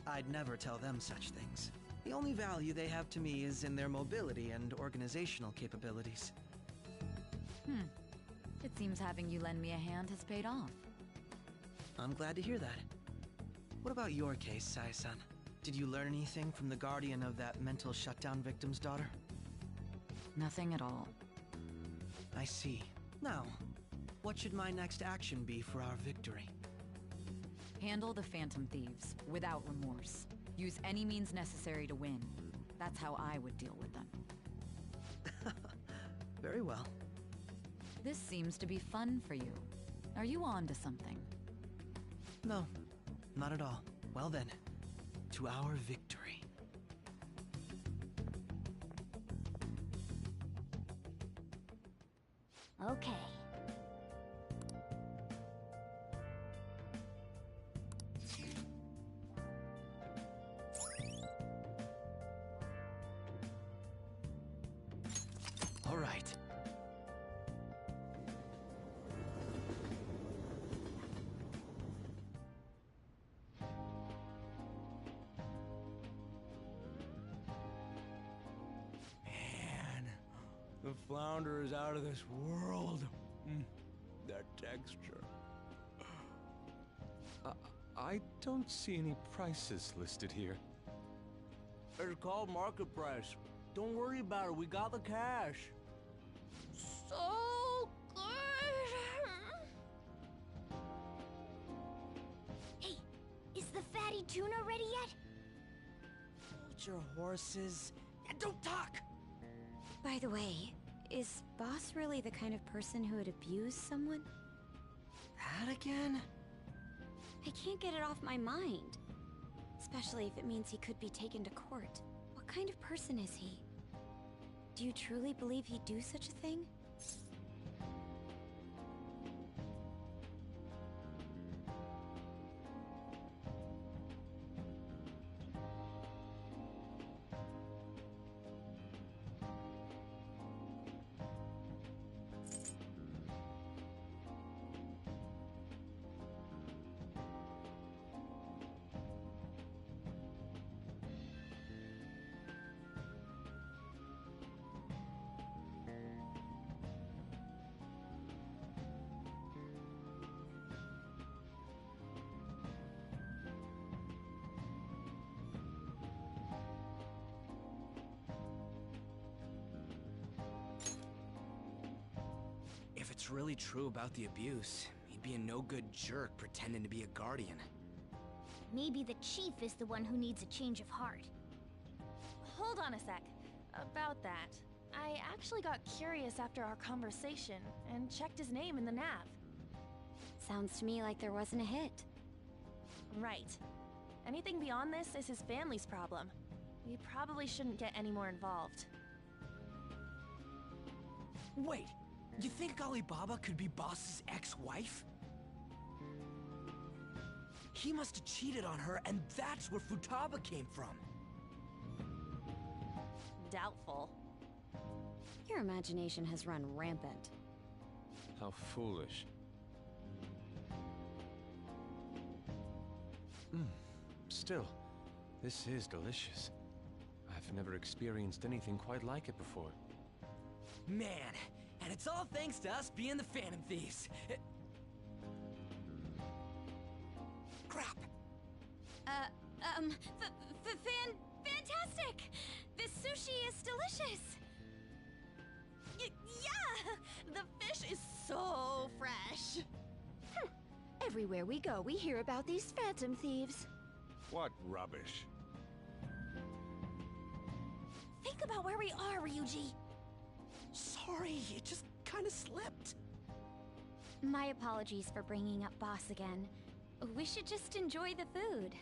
I'd never tell them such things. The only value they have to me is in their mobility and organizational capabilities. It seems having you lend me a hand has paid off. I'm glad to hear that. What about your case, Sai-san? Did you learn anything from the guardian of that mental shutdown victim's daughter? Nothing at all. I see. Now, what should my next action be for our victory? Handle the Phantom Thieves, without remorse. Use any means necessary to win. That's how I would deal with them. Very well. This seems to be fun for you. Are you on to something? No, not at all. Well then, to our victory. Okay. All right. The flounder is out of this world. That texture. I don't see any prices listed here. It's called market price. Don't worry about it. We got the cash. So good. Hey, is the fatty tuna ready yet? Hold your horses and don't talk. By the way, is Boss really the kind of person who would abuse someone? That again? I can't get it off my mind. Especially if it means he could be taken to court. What kind of person is he? Do you truly believe he'd do such a thing? If it's really true about the abuse, he'd be a no-good jerk pretending to be a guardian. Maybe the chief is the one who needs a change of heart. Hold on a sec. About that, I actually got curious after our conversation and checked his name in the nav. Sounds to me like there wasn't a hit. Right. Anything beyond this is his family's problem. We probably shouldn't get any more involved. Wait, you think Alibaba could be Boss's ex-wife? He must have cheated on her, and that's where Futaba came from. Doubtful. Your imagination has run rampant. How foolish. Still, this is delicious. I've never experienced anything quite like it before. Man, and it's all thanks to us being the Phantom Thieves. Crap. Fantastic! This sushi is delicious! Yeah! The fish is so fresh! Everywhere we go, we hear about these Phantom Thieves. What rubbish. Think about where we are, Ryuji. Sorry, it just kind of slipped. My apologies for bringing up Boss again. We should just enjoy the food.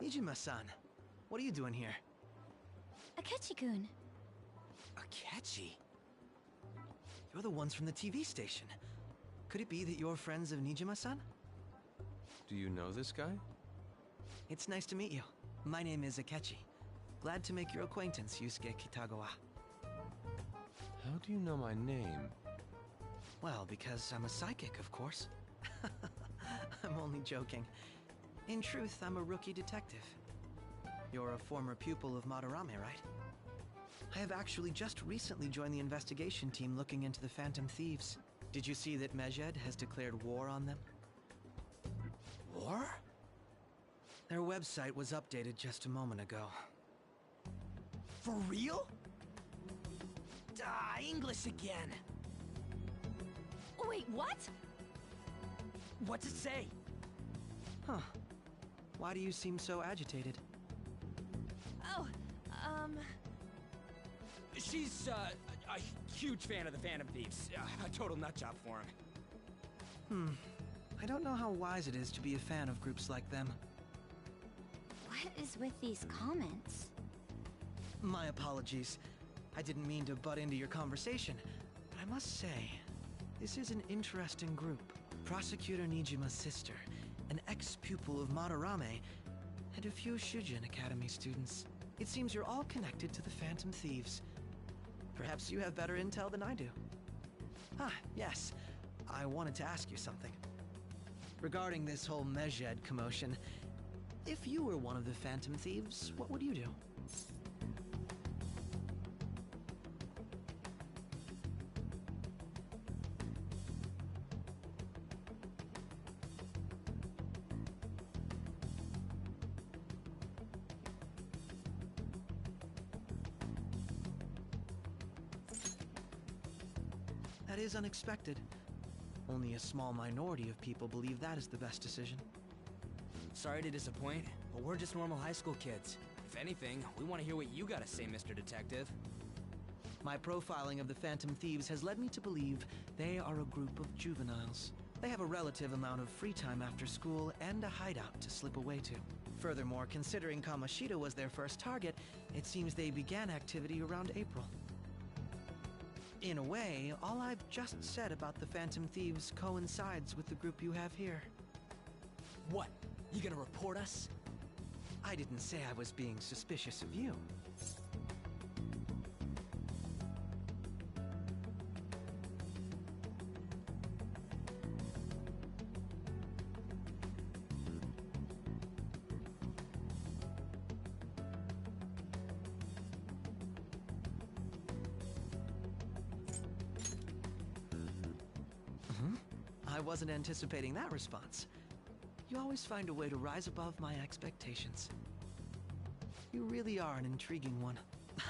Nijima-san, what are you doing here? Akechi-kun. Akechi? You're the ones from the TV station. Could it be that you're friends of Nijima-san? Do you know this guy? It's nice to meet you. My name is Akechi. Glad to make your acquaintance, Yusuke Kitagawa. How do you know my name? Well, because I'm a psychic, of course. I'm only joking. In truth, I'm a rookie detective. You're a former pupil of Madarame, right? I have actually just recently joined the investigation team looking into the Phantom Thieves. Did you see that Mejed has declared war on them? War? Their website was updated just a moment ago. For real? English again. Wait, what? What's it say? Huh. Why do you seem so agitated? Oh, She's, a huge fan of the Phantom Thieves. A total nutjob for him. I don't know how wise it is to be a fan of groups like them. What is with these comments? My apologies. I didn't mean to butt into your conversation, but I must say, this is an interesting group. Prosecutor Nijima's sister, an ex-pupil of Madarame, and a few Shujin Academy students. It seems you're all connected to the Phantom Thieves. Perhaps you have better intel than I do. Ah, yes. I wanted to ask you something. Regarding this whole Mejed commotion, if you were one of the Phantom Thieves, what would you do? That is unexpected. Only a small minority of people believe that is the best decision. Sorry to disappoint, but we're just normal high school kids. If anything, we want to hear what you gotta say, Mr. Detective. My profiling of the Phantom Thieves has led me to believe they are a group of juveniles. They have a relative amount of free time after school and a hideout to slip away to. Furthermore, considering Kamoshida was their first target, it seems they began activity around April. In a way, all I've just said about the Phantom Thieves coincides with the group you have here. What? You gonna report us? I didn't say I was being suspicious of you. I wasn't anticipating that response. You always find a way to rise above my expectations. You really are an intriguing one.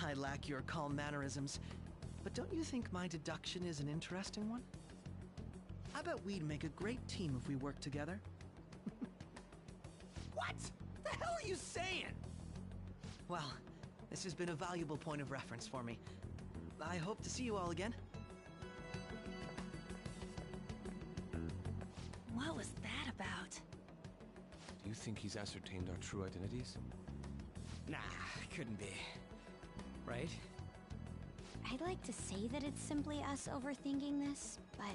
I lack your calm mannerisms, but don't you think my deduction is an interesting one? I bet we'd make a great team if we worked together. What the hell are you saying? Well, this has been a valuable point of reference for me. I hope to see you all again. What was that about? Do you think he's ascertained our true identities? Nah, couldn't be. Right? I'd like to say that it's simply us overthinking this, but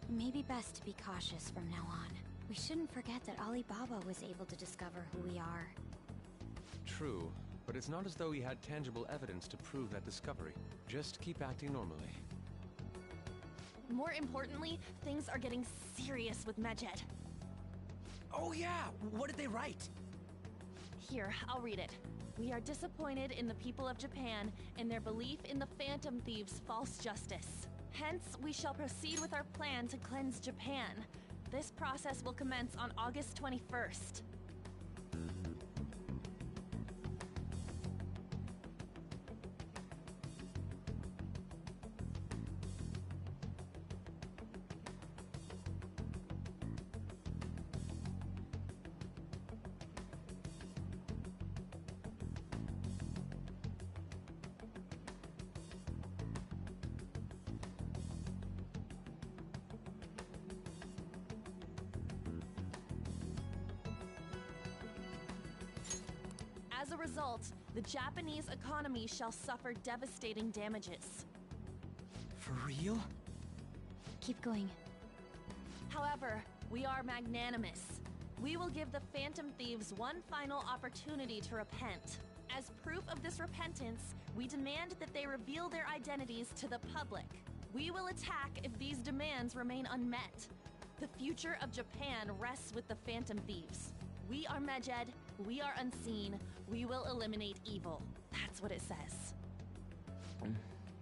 it may be best to be cautious from now on. We shouldn't forget that Alibaba was able to discover who we are. True, but it's not as though he had tangible evidence to prove that discovery. Just keep acting normally. More importantly, things are getting serious with Medjed. Oh yeah, what did they write? Here, I'll read it. We are disappointed in the people of Japan and their belief in the Phantom Thieves' false justice. Hence, we shall proceed with our plan to cleanse Japan. This process will commence on August 21st. As a result, the Japanese economy shall suffer devastating damages. For real? Keep going. However, we are magnanimous. We will give the Phantom Thieves one final opportunity to repent. As proof of this repentance, we demand that they reveal their identities to the public. We will attack if these demands remain unmet. The future of Japan rests with the Phantom Thieves. We are Medjed, we are unseen, we will eliminate evil. That's what it says.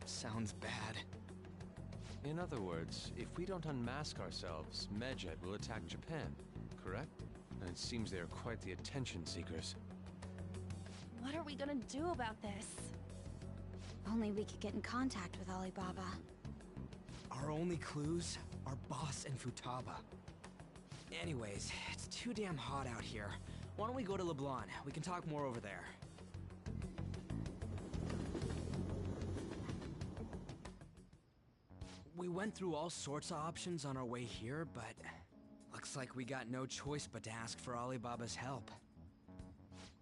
Sounds bad. In other words, if we don't unmask ourselves, Medjed will attack Japan, correct? And it seems they are quite the attention seekers. What are we gonna do about this? Only we could get in contact with Alibaba. Our only clues are Boss and Futaba. Anyways, it's too damn hot out here. Why don't we go to Leblon? We can talk more over there. We went through all sorts of options on our way here, but looks like we got no choice but to ask for Alibaba's help.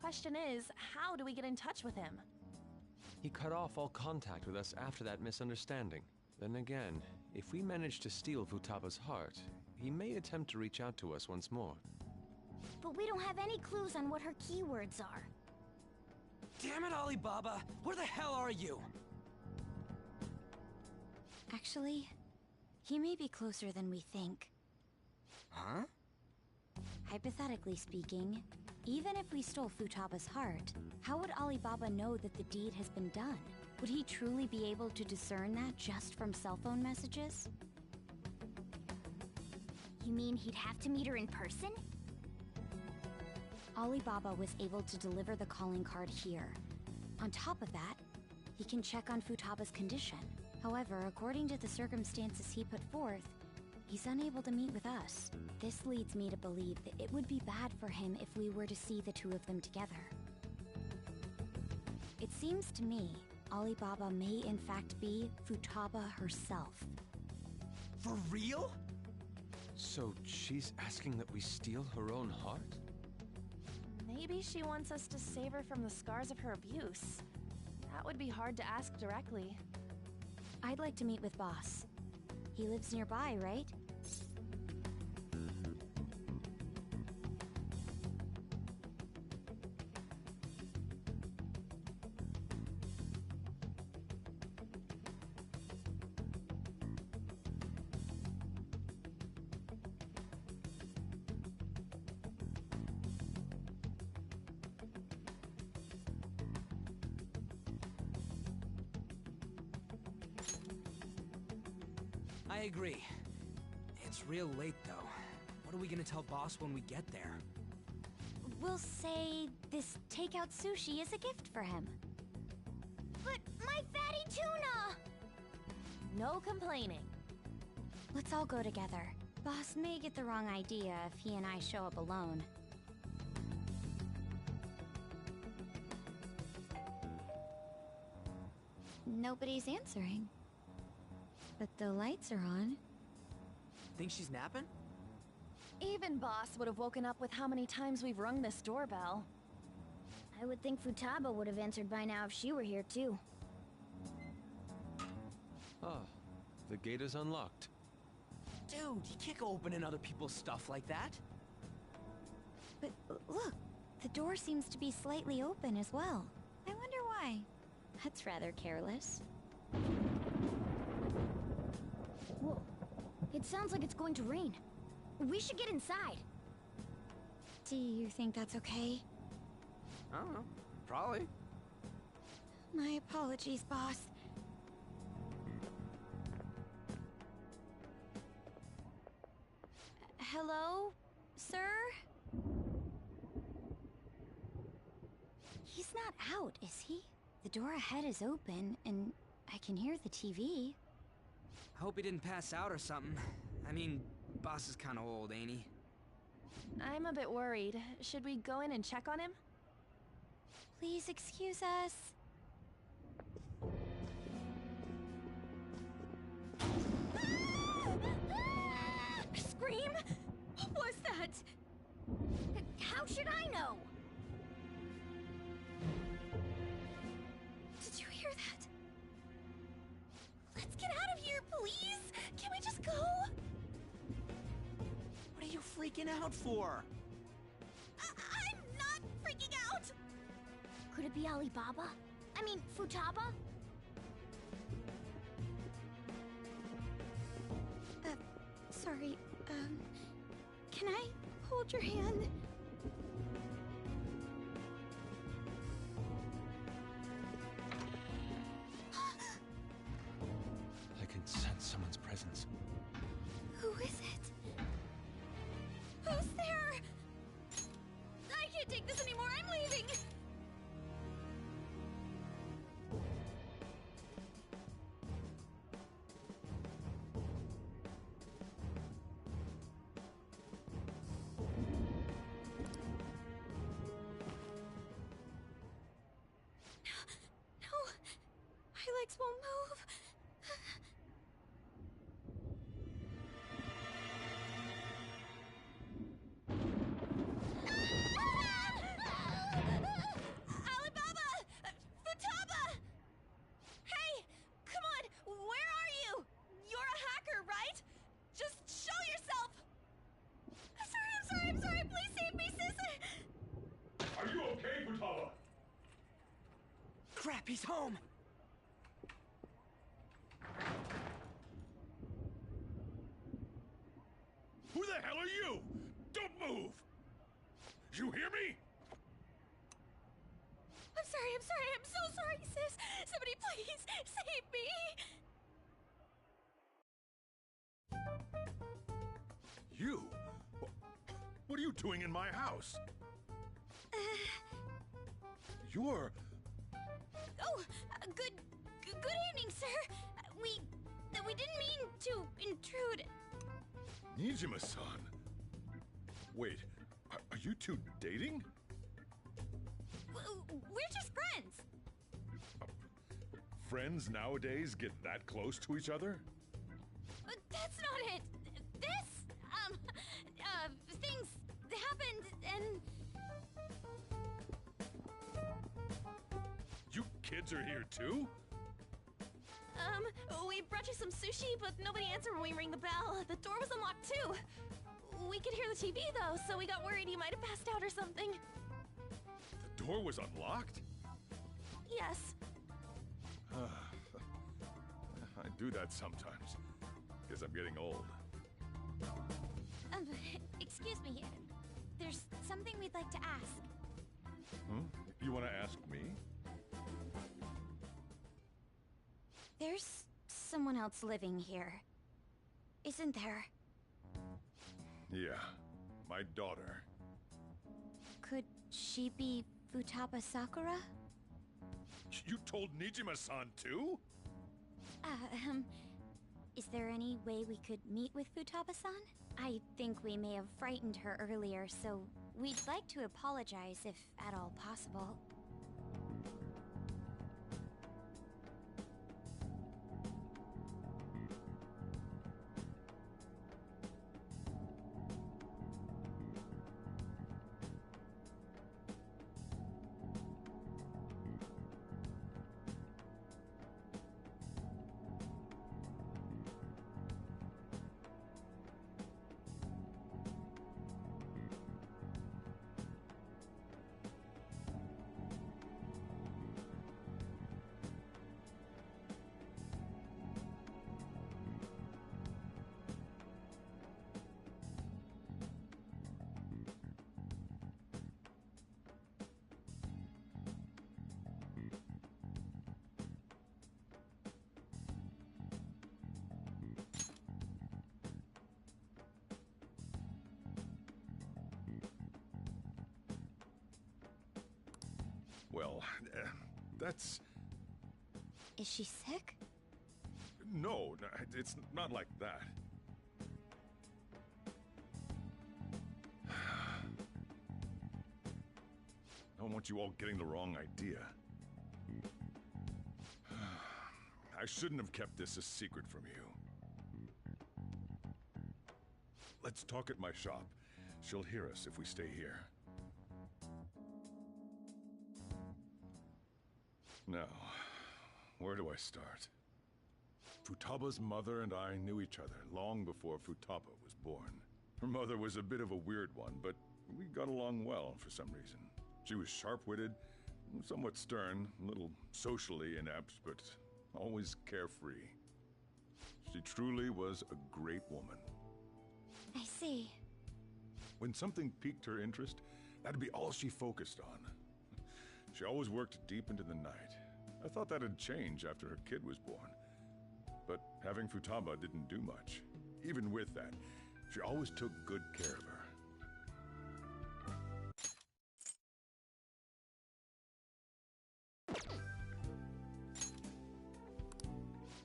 Question is, how do we get in touch with him? He cut off all contact with us after that misunderstanding. Then again, if we manage to steal Futaba's heart, he may attempt to reach out to us once more. But we don't have any clues on what her keywords are. Damn it, Alibaba! Where the hell are you? Actually, he may be closer than we think. Huh? Hypothetically speaking, even if we stole Futaba's heart, how would Alibaba know that the deed has been done? Would he truly be able to discern that just from cell phone messages? You mean he'd have to meet her in person? Alibaba was able to deliver the calling card here. On top of that, he can check on Futaba's condition. However, according to the circumstances he put forth, he's unable to meet with us. This leads me to believe that it would be bad for him if we were to see the two of them together. It seems to me Alibaba may in fact be Futaba herself. For real? So she's asking that we steal her own heart? Maybe she wants us to save her from the scars of her abuse. That would be hard to ask directly. I'd like to meet with Boss. He lives nearby, right? I agree. It's real late, though. What are we gonna tell Boss when we get there? We'll say this takeout sushi is a gift for him. But my fatty tuna! No complaining. Let's all go together. Boss may get the wrong idea if he and I show up alone. Nobody's answering. But the lights are on. Think she's napping? Even Boss would have woken up with how many times we've rung this doorbell. I would think Futaba would have answered by now if she were here too. Ah, the gate is unlocked. Dude, you can't go opening other people's stuff like that. But look, the door seems to be slightly open as well. I wonder why. That's rather careless. Whoa. It sounds like it's going to rain. We should get inside. Do you think that's okay? I don't know. Probably. My apologies, boss. Hello, sir? He's not out, is he? The door ahead is open, and I can hear the TV. I hope he didn't pass out or something. I mean, boss is kind of old, ain't he? I'm a bit worried. Should we go in and check on him? Please excuse us. Scream? What was that? How should I know? Did you hear that? Let's get out of here, please! Can we just go? What are you freaking out for? I'm not freaking out! Could it be Alibaba? I mean, Futaba? Sorry, can I hold your hand? I can sense someone's presence. Who is it? Who's there? I can't take this anymore, I'm leaving! No, my legs won't move. Alibaba! Futaba! Hey! Come on! Where are you? You're a hacker, right? Just show yourself! I'm sorry! Please save me, sis! Are you okay, Futaba? Crap, he's home! Who the hell are you? Don't move! You hear me? I'm so sorry, sis! Somebody please save me! You? What are you doing in my house? You're... Oh, good evening, sir. We didn't mean to intrude. Nijima-san. Wait, are you two dating? We're just friends. Friends nowadays get that close to each other? That's not it. Things happened and... You kids are here too? We brought you some sushi, but nobody answered when we rang the bell. The door was unlocked too. We could hear the TV though, so we got worried you might have passed out or something. The door was unlocked? Yes. I do that sometimes. Guess I'm getting old. Excuse me. There's something we'd like to ask. Hmm? You want to ask me? There's someone else living here, isn't there? Yeah, my daughter. Could she be Futaba Sakura? You told Nijima-san too? Is there any way we could meet with Futaba-san? I think we may have frightened her earlier, so we'd like to apologize if at all possible. Well, that's... Is she sick? No, it's not like that. I don't want you all getting the wrong idea. I shouldn't have kept this a secret from you. Let's talk at my shop. She'll hear us if we stay here. Now, where do I start? Futaba's mother and I knew each other long before Futaba was born. Her mother was a bit of a weird one, but we got along well for some reason. She was sharp-witted, somewhat stern, a little socially inept, but always carefree. She truly was a great woman. I see. When something piqued her interest, that'd be all she focused on. She always worked deep into the night. I thought that'd change after her kid was born. But having Futaba didn't do much. Even with that, she always took good care of her.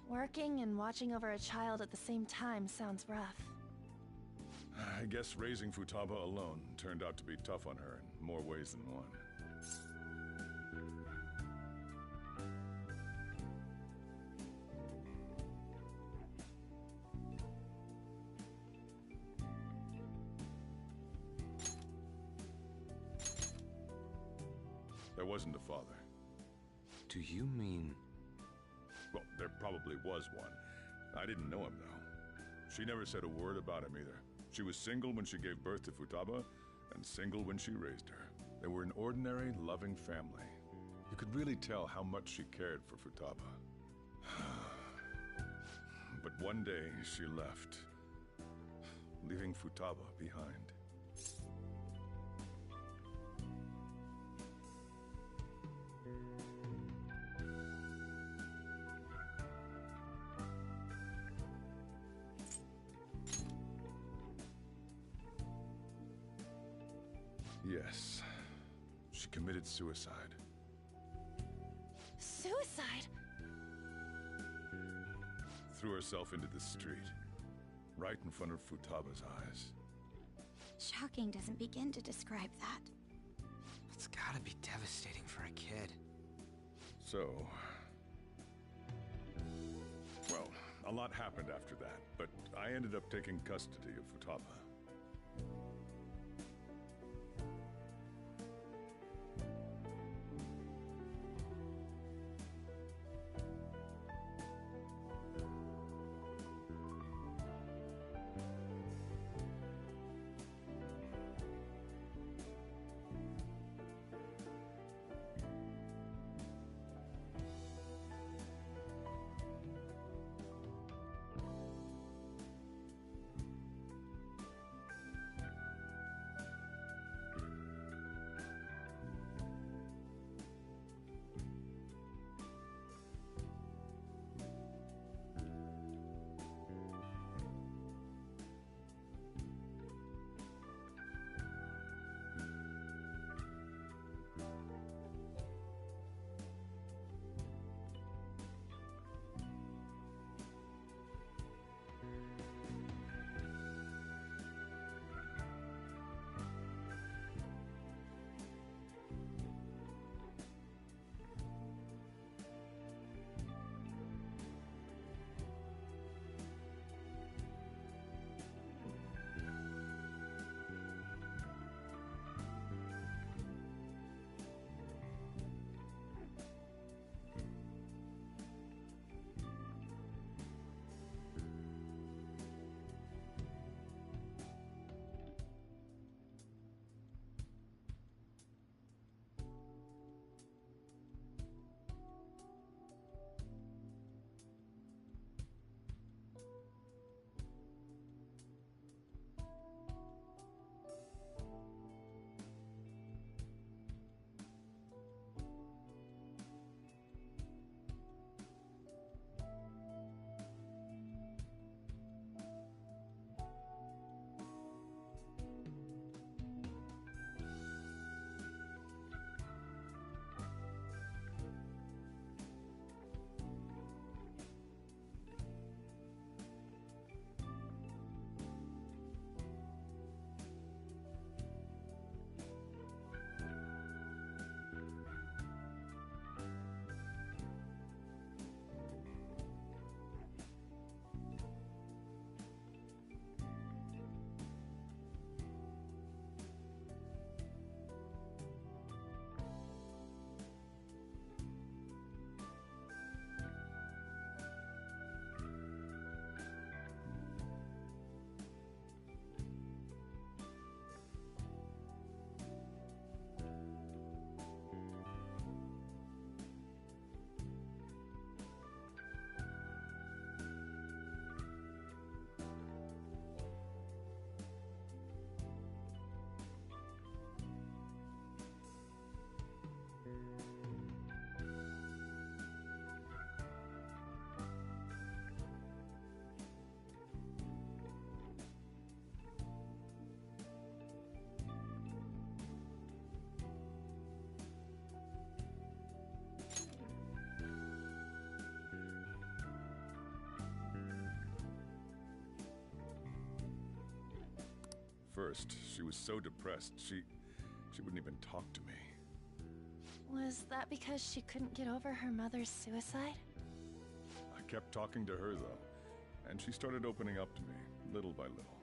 Working and watching over a child at the same time sounds rough. I guess raising Futaba alone turned out to be tough on her in more ways than one. There wasn't a father. Do you mean... Well, there probably was one. I didn't know him, though. She never said a word about him either. She was single when she gave birth to Futaba, and single when she raised her. They were an ordinary, loving family. You could really tell how much she cared for Futaba. But one day, she left, leaving Futaba behind. Yes. She committed suicide. Suicide? Threw herself into the street. Right in front of Futaba's eyes. Shocking doesn't begin to describe that. It's gotta be devastating for a kid. So... Well, a lot happened after that, but I ended up taking custody of Futaba. first, she was so depressed, she wouldn't even talk to me. Was that because she couldn't get over her mother's suicide? I kept talking to her, though, and she started opening up to me, little by little.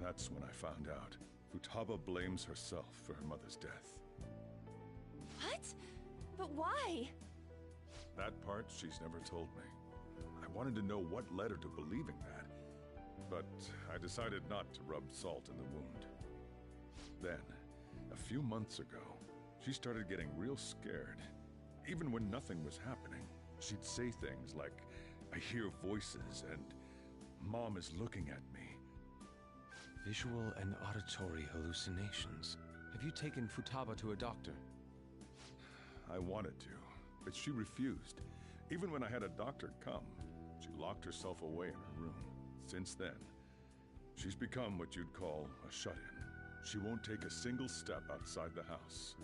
That's when I found out. Futaba blames herself for her mother's death. What? But why? That part she's never told me. I wanted to know what led her to believing that, but I decided not to rub salt in the wound. Then, a few months ago, she started getting real scared. Even when nothing was happening, she'd say things like, "I hear voices," and "Mom is looking at me." Visual and auditory hallucinations. Have you taken Futaba to a doctor? I wanted to, but she refused. Even when I had a doctor come, she locked herself away in her room. Since then, she's become what you'd call a shut-in. She won't take a single step outside the house,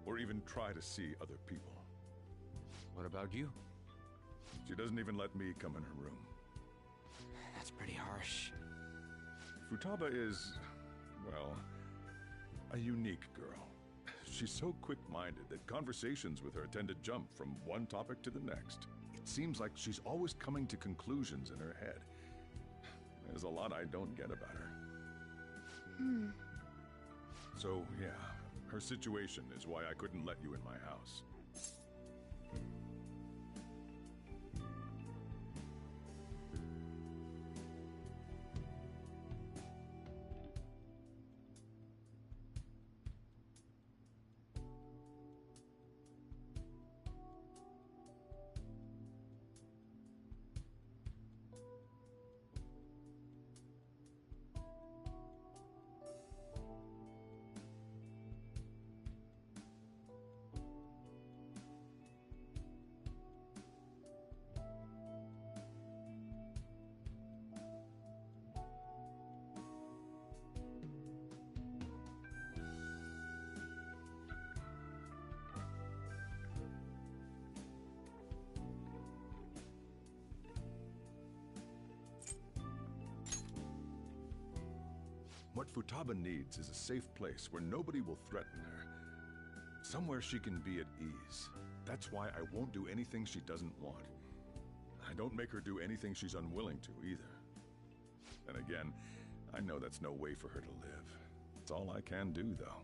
or even try to see other people. What about you? She doesn't even let me come in her room. That's pretty harsh. Futaba is, well, a unique girl. She's so quick-minded that conversations with her tend to jump from one topic to the next. It seems like she's always coming to conclusions in her head. There's a lot I don't get about her. So, yeah, her situation is why I couldn't let you in my house. What Futaba needs is a safe place where nobody will threaten her. Somewhere she can be at ease. That's why I won't do anything she doesn't want. I don't make her do anything she's unwilling to, either. And again, I know that's no way for her to live. It's all I can do, though.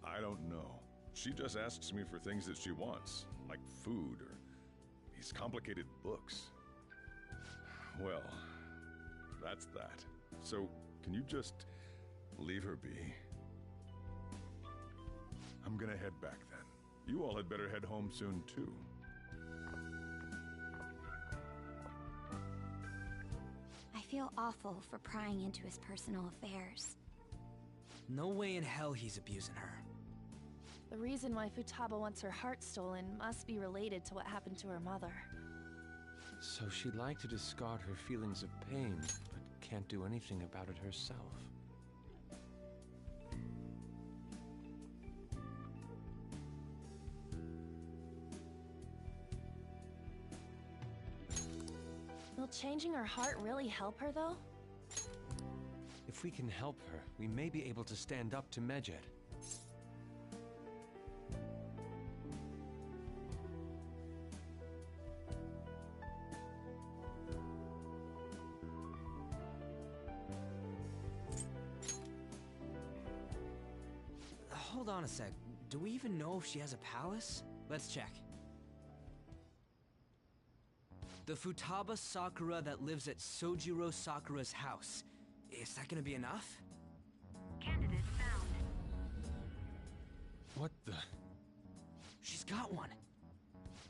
I don't know. She just asks me for things that she wants, like food or these complicated books. Well, that's that. So, can you just leave her be? I'm gonna head back then. You all had better head home soon, too. I feel awful for prying into his personal affairs. No way in hell he's abusing her. The reason why Futaba wants her heart stolen must be related to what happened to her mother. So she'd like to discard her feelings of pain, but can't do anything about it herself. Will changing her heart really help her, though? If we can help her, we may be able to stand up to Medjed. Hold on a sec. Do we even know if she has a palace? Let's check. The Futaba Sakura that lives at Sojiro Sakura's house. Is that gonna be enough? Candidate found. What the? She's got one.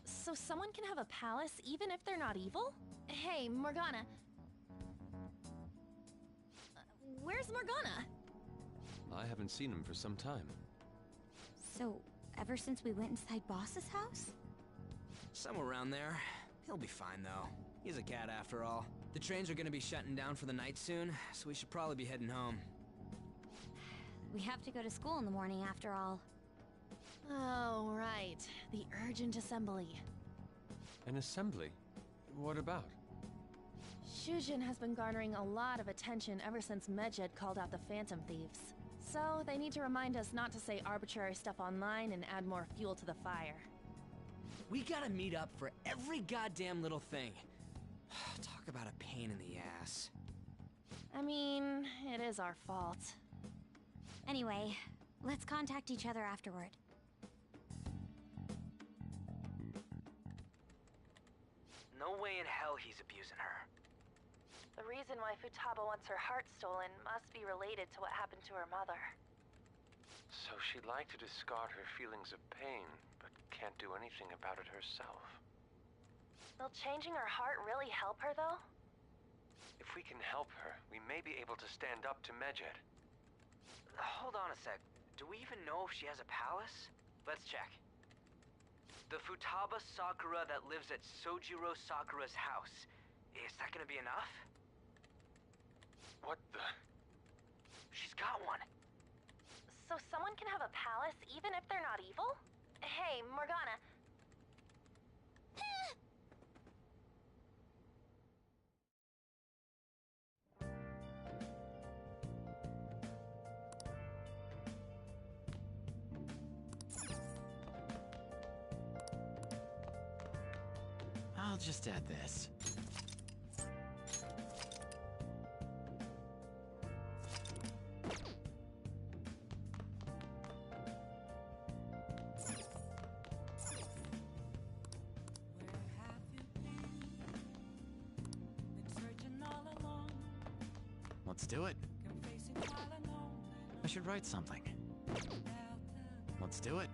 So someone can have a palace even if they're not evil? Hey, Morgana. Where's Morgana? I haven't seen him for some time. So, ever since we went inside Boss's house? Somewhere around there. He'll be fine, though. He's a cat after all. The trains are gonna be shutting down for the night soon, so we should probably be heading home. We have to go to school in the morning after all. Oh, right. The urgent assembly. An assembly? What about? Shujin has been garnering a lot of attention ever since Medjed called out the Phantom Thieves. So, they need to remind us not to say arbitrary stuff online and add more fuel to the fire. We gotta meet up for every goddamn little thing. Talk about a pain in the ass. I mean, it is our fault. Anyway, let's contact each other afterward. No way in hell he's abusing her. The reason why Futaba wants her heart stolen must be related to what happened to her mother. So she'd like to discard her feelings of pain, but can't do anything about it herself. Will changing her heart really help her, though? If we can help her, we may be able to stand up to Medjed. Hold on a sec. Do we even know if she has a palace? Let's check. The Futaba Sakura that lives at Sojiro Sakura's house. Is that gonna be enough? What the? She's got one. So someone can have a palace even if they're not evil? Hey, Morgana. I'll just add this. Let's do it. I should write something. Let's do it.